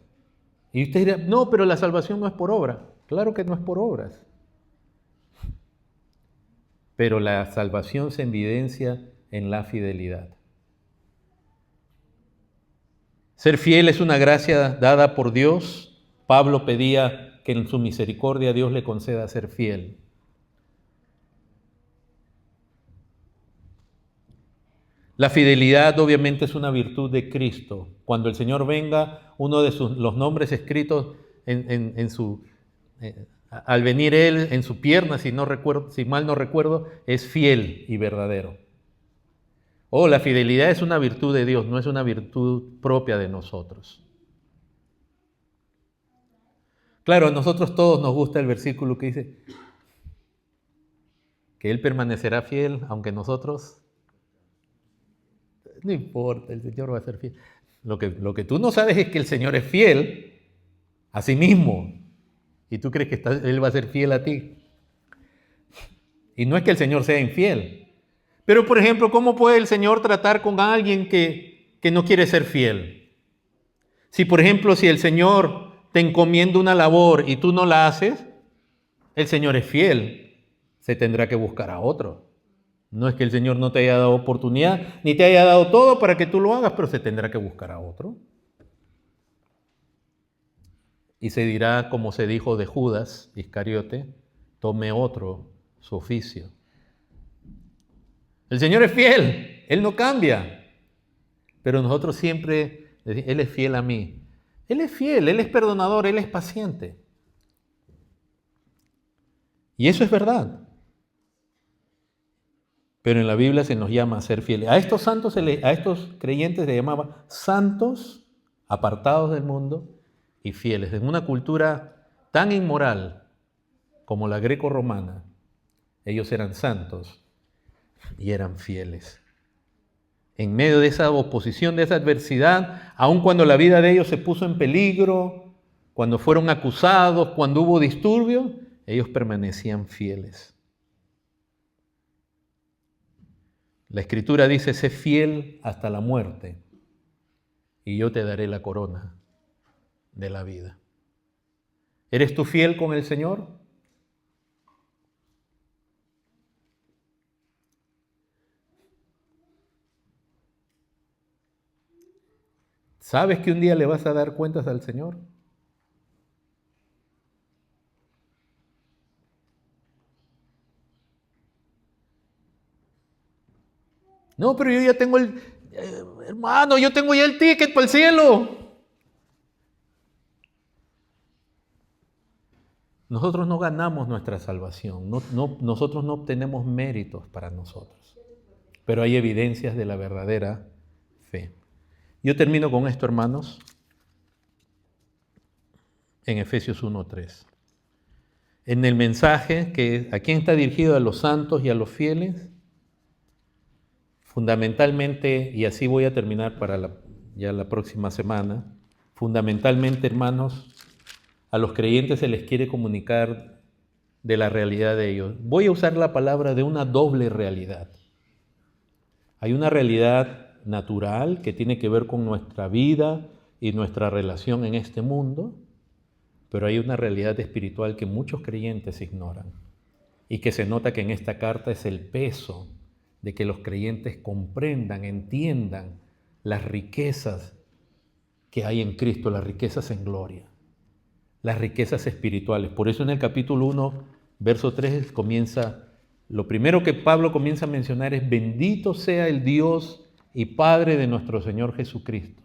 Y usted dirá, no, pero la salvación no es por obra. Claro que no es por obras. Pero la salvación se evidencia en la fidelidad. Ser fiel es una gracia dada por Dios. Pablo pedía que en su misericordia Dios le conceda ser fiel. La fidelidad obviamente es una virtud de Cristo. Cuando el Señor venga, uno de los nombres escritos al venir Él en su pierna, si mal no recuerdo, es fiel y verdadero. La fidelidad es una virtud de Dios, no es una virtud propia de nosotros. Claro, a nosotros todos nos gusta el versículo que dice que Él permanecerá fiel, aunque nosotros... No importa, el Señor va a ser fiel. Lo que tú no sabes es que el Señor es fiel a sí mismo. ¿Y tú crees que Él va a ser fiel a ti? Y no es que el Señor sea infiel. Pero, por ejemplo, ¿cómo puede el Señor tratar con alguien que no quiere ser fiel? Si, por ejemplo, si el Señor te encomienda una labor y tú no la haces, el Señor es fiel. Se tendrá que buscar a otro. No es que el Señor no te haya dado oportunidad, ni te haya dado todo para que tú lo hagas, pero se tendrá que buscar a otro. Y se dirá, como se dijo de Judas Iscariote, tome otro su oficio. El Señor es fiel, Él no cambia. Pero nosotros siempre, Él es fiel a mí. Él es fiel, Él es perdonador, Él es paciente. Y eso es verdad. Pero en la Biblia se nos llama a ser fieles. A estos santos, a estos creyentes se llamaba santos, apartados del mundo y fieles. En una cultura tan inmoral como la greco-romana, ellos eran santos y eran fieles. En medio de esa oposición, de esa adversidad, aun cuando la vida de ellos se puso en peligro, cuando fueron acusados, cuando hubo disturbios, ellos permanecían fieles. La Escritura dice, sé fiel hasta la muerte y yo te daré la corona de la vida. ¿Eres tú fiel con el Señor? ¿Sabes que un día le vas a dar cuentas al Señor? No, pero yo ya tengo hermano, yo tengo ya el ticket para el cielo. Nosotros no ganamos nuestra salvación, nosotros no obtenemos méritos para nosotros, pero hay evidencias de la verdadera fe. Yo termino con esto, hermanos, en Efesios 1:3. En el mensaje, que ¿a quién está dirigido? A los santos y a los fieles. Fundamentalmente, y así voy a terminar para ya la próxima semana, fundamentalmente, hermanos, a los creyentes se les quiere comunicar de la realidad de ellos. Voy a usar la palabra de una doble realidad. Hay una realidad natural que tiene que ver con nuestra vida y nuestra relación en este mundo, pero hay una realidad espiritual que muchos creyentes ignoran y que se nota que en esta carta es el peso de que los creyentes comprendan, entiendan las riquezas que hay en Cristo, las riquezas en gloria, las riquezas espirituales. Por eso en el capítulo 1, verso 3 lo primero que Pablo comienza a mencionar es: bendito sea el Dios y Padre de nuestro Señor Jesucristo,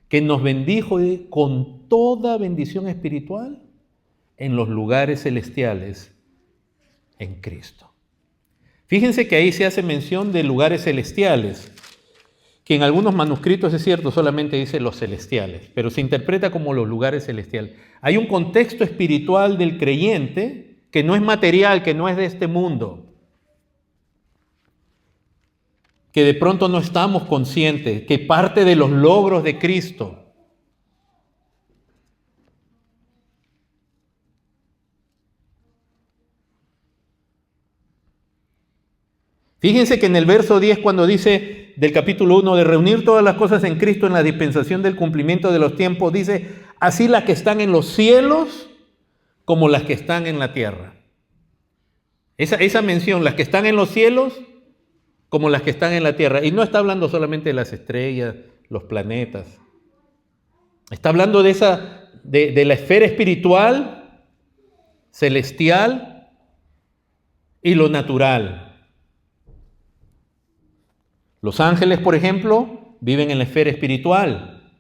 que nos bendijo con toda bendición espiritual en los lugares celestiales en Cristo. Fíjense que ahí se hace mención de lugares celestiales, que en algunos manuscritos, es cierto, solamente dice los celestiales, pero se interpreta como los lugares celestiales. Hay un contexto espiritual del creyente que no es material, que no es de este mundo, que de pronto no estamos conscientes, que parte de los logros de Cristo. Fíjense que en el verso 10, cuando dice del capítulo 1, de reunir todas las cosas en Cristo en la dispensación del cumplimiento de los tiempos, dice, así las que están en los cielos como las que están en la tierra. Esa mención, las que están en los cielos como las que están en la tierra. Y no está hablando solamente de las estrellas, los planetas. Está hablando de la esfera espiritual, celestial y lo natural. Los ángeles, por ejemplo, viven en la esfera espiritual,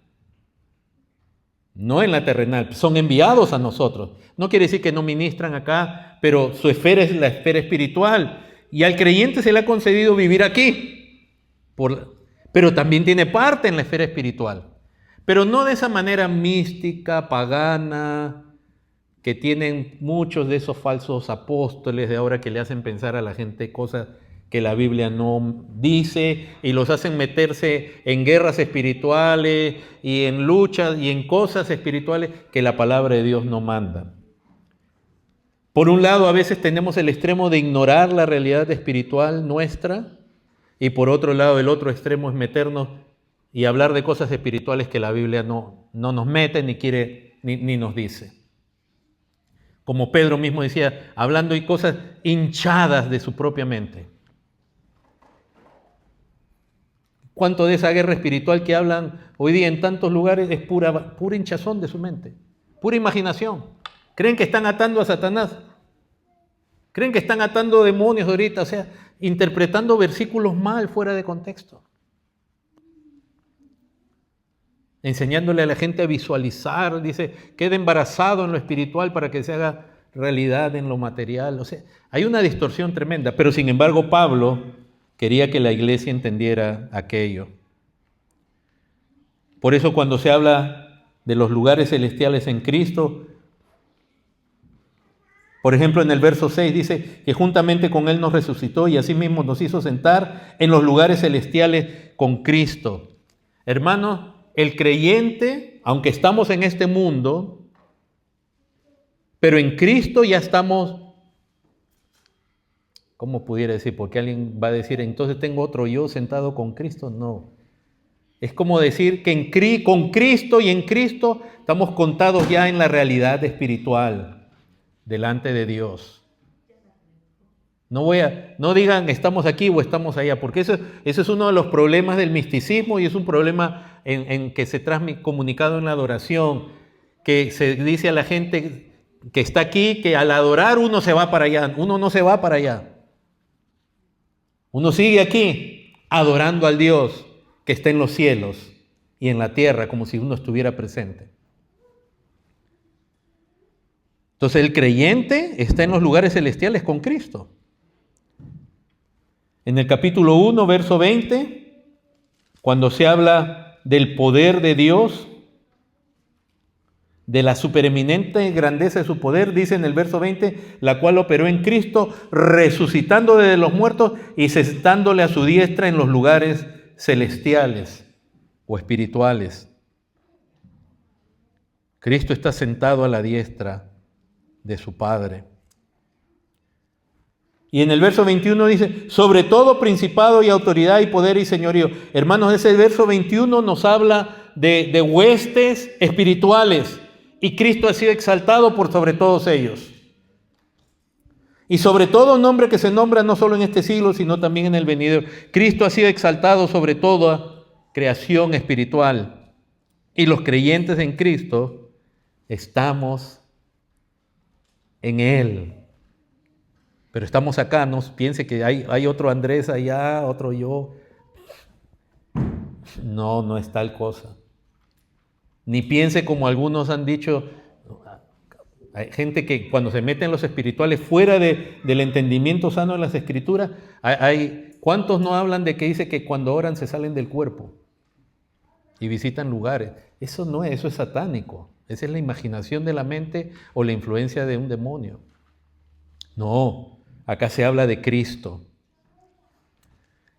no en la terrenal. Son enviados a nosotros. No quiere decir que no ministran acá, pero su esfera es la esfera espiritual. Y al creyente se le ha concedido vivir aquí, pero también tiene parte en la esfera espiritual. Pero no de esa manera mística, pagana, que tienen muchos de esos falsos apóstoles de ahora que le hacen pensar a la gente cosas que la Biblia no dice y los hacen meterse en guerras espirituales y en luchas y en cosas espirituales que la palabra de Dios no manda. Por un lado, a veces tenemos el extremo de ignorar la realidad espiritual nuestra y por otro lado, el otro extremo es meternos y hablar de cosas espirituales que la Biblia no nos mete ni quiere ni nos dice. Como Pedro mismo decía, hablando de cosas hinchadas de su propia mente. ¿Cuánto de esa guerra espiritual que hablan hoy día en tantos lugares es pura hinchazón de su mente? Pura imaginación. Creen que están atando a Satanás. Creen que están atando demonios ahorita, o sea, interpretando versículos mal, fuera de contexto. Enseñándole a la gente a visualizar, dice, queda embarazado en lo espiritual para que se haga realidad en lo material. O sea, hay una distorsión tremenda, pero sin embargo Pablo quería que la iglesia entendiera aquello. Por eso cuando se habla de los lugares celestiales en Cristo, por ejemplo en el verso 6 dice que juntamente con Él nos resucitó y asimismo nos hizo sentar en los lugares celestiales con Cristo. Hermanos, el creyente, aunque estamos en este mundo, pero en Cristo ya estamos, ¿cómo pudiera decir? Porque alguien va a decir, entonces tengo otro yo sentado con Cristo. No. Es como decir que con Cristo y en Cristo estamos contados ya en la realidad espiritual delante de Dios. No digan estamos aquí o estamos allá, porque ese es uno de los problemas del misticismo y es un problema en que se comunicado en la adoración, que se dice a la gente que está aquí que al adorar uno se va para allá. Uno no se va para allá. Uno sigue aquí adorando al Dios que está en los cielos y en la tierra como si uno estuviera presente. Entonces el creyente está en los lugares celestiales con Cristo. En el capítulo 1, verso 20, cuando se habla del poder de Dios, de la supereminente grandeza de su poder, dice en el verso 20, la cual operó en Cristo, resucitando de los muertos y sentándole a su diestra en los lugares celestiales o espirituales. Cristo está sentado a la diestra de su Padre. Y en el verso 21 dice, sobre todo principado y autoridad y poder y señorío. Hermanos, ese verso 21 nos habla de huestes espirituales y Cristo ha sido exaltado por sobre todos ellos. Y sobre todo nombre que se nombra no solo en este siglo, sino también en el venidero. Cristo ha sido exaltado sobre toda creación espiritual. Y los creyentes en Cristo estamos en Él. Pero estamos acá, no piense que hay otro Andrés allá, otro yo. No es tal cosa. Ni piense como algunos han dicho, hay gente que cuando se mete en los espirituales fuera del entendimiento sano de las escrituras, ¿cuántos no hablan de que dice que cuando oran se salen del cuerpo y visitan lugares? Eso no es, eso es satánico. Esa es la imaginación de la mente o la influencia de un demonio. No, acá se habla de Cristo.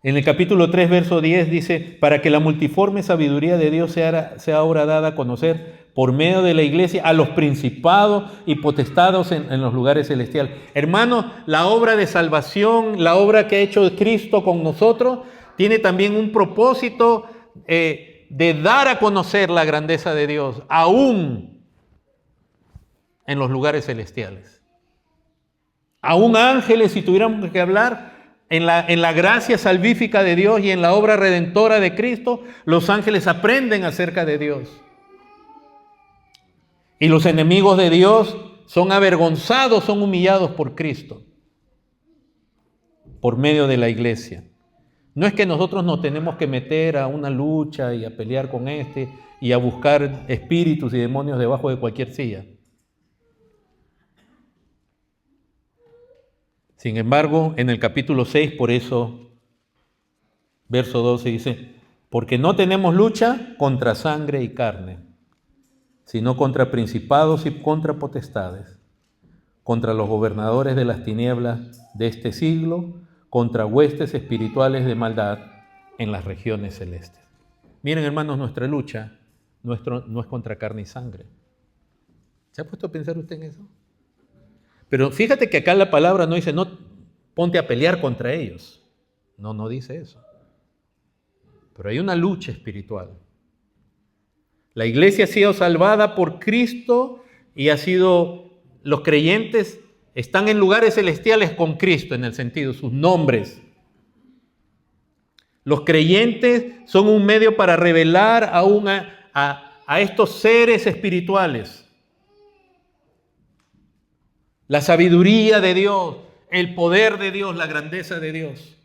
En el capítulo 3, verso 10 dice, para que la multiforme sabiduría de Dios sea ahora dada a conocer por medio de la iglesia a los principados y potestados en los lugares celestiales. Hermanos, la obra de salvación, la obra que ha hecho Cristo con nosotros, tiene también un propósito de dar a conocer la grandeza de Dios, aún en los lugares celestiales. Aún ángeles, si tuviéramos que hablar, en la gracia salvífica de Dios y en la obra redentora de Cristo, los ángeles aprenden acerca de Dios. Y los enemigos de Dios son avergonzados, son humillados por Cristo, por medio de la iglesia. No es que nosotros nos tenemos que meter a una lucha y a pelear con y a buscar espíritus y demonios debajo de cualquier silla. Sin embargo, en el capítulo 6, por eso, verso 12 dice, porque no tenemos lucha contra sangre y carne, sino contra principados y contra potestades, contra los gobernadores de las tinieblas de este siglo, contra huestes espirituales de maldad en las regiones celestes. Miren, hermanos, nuestra lucha no es contra carne y sangre. ¿Se ha puesto a pensar usted en eso? Pero fíjate que acá la palabra no dice, no, ponte a pelear contra ellos. No dice eso. Pero hay una lucha espiritual. La iglesia ha sido salvada por Cristo y los creyentes están en lugares celestiales con Cristo, en el sentido, sus nombres. Los creyentes son un medio para revelar a estos seres espirituales la sabiduría de Dios, el poder de Dios, la grandeza de Dios.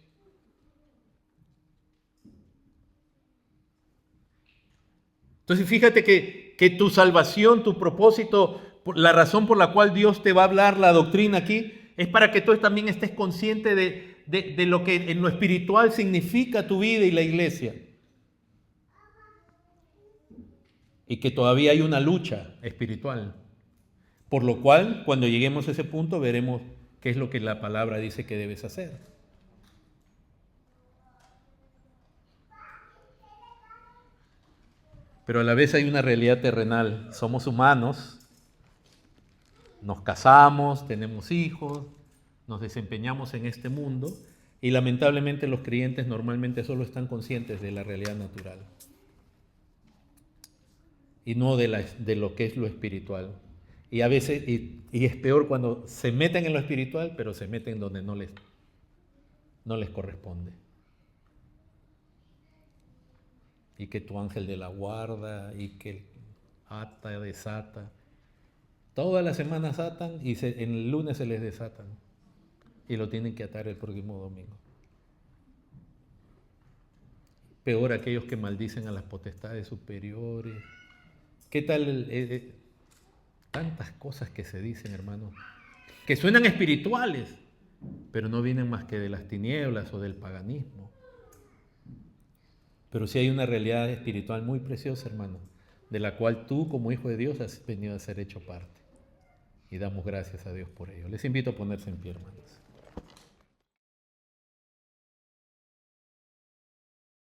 Entonces fíjate que tu salvación, tu propósito, la razón por la cual Dios te va a hablar la doctrina aquí, es para que tú también estés consciente de lo que en lo espiritual significa tu vida y la iglesia. Y que todavía hay una lucha espiritual. Por lo cual, cuando lleguemos a ese punto, veremos qué es lo que la palabra dice que debes hacer. Pero a la vez hay una realidad terrenal. Somos humanos, nos casamos, tenemos hijos, nos desempeñamos en este mundo y lamentablemente los creyentes normalmente solo están conscientes de la realidad natural y no de lo que es lo espiritual. Y a veces, y es peor cuando se meten en lo espiritual, pero se meten donde no les corresponde. Y que tu ángel de la guarda, y que ata, desata. Todas las semanas atan y en el lunes se les desatan. Y lo tienen que atar el próximo domingo. Peor aquellos que maldicen a las potestades superiores. ¿Qué tal? Tantas cosas que se dicen, hermanos, que suenan espirituales, pero no vienen más que de las tinieblas o del paganismo. Pero sí hay una realidad espiritual muy preciosa, hermano, de la cual tú como hijo de Dios has venido a ser hecho parte. Y damos gracias a Dios por ello. Les invito a ponerse en pie, hermanos.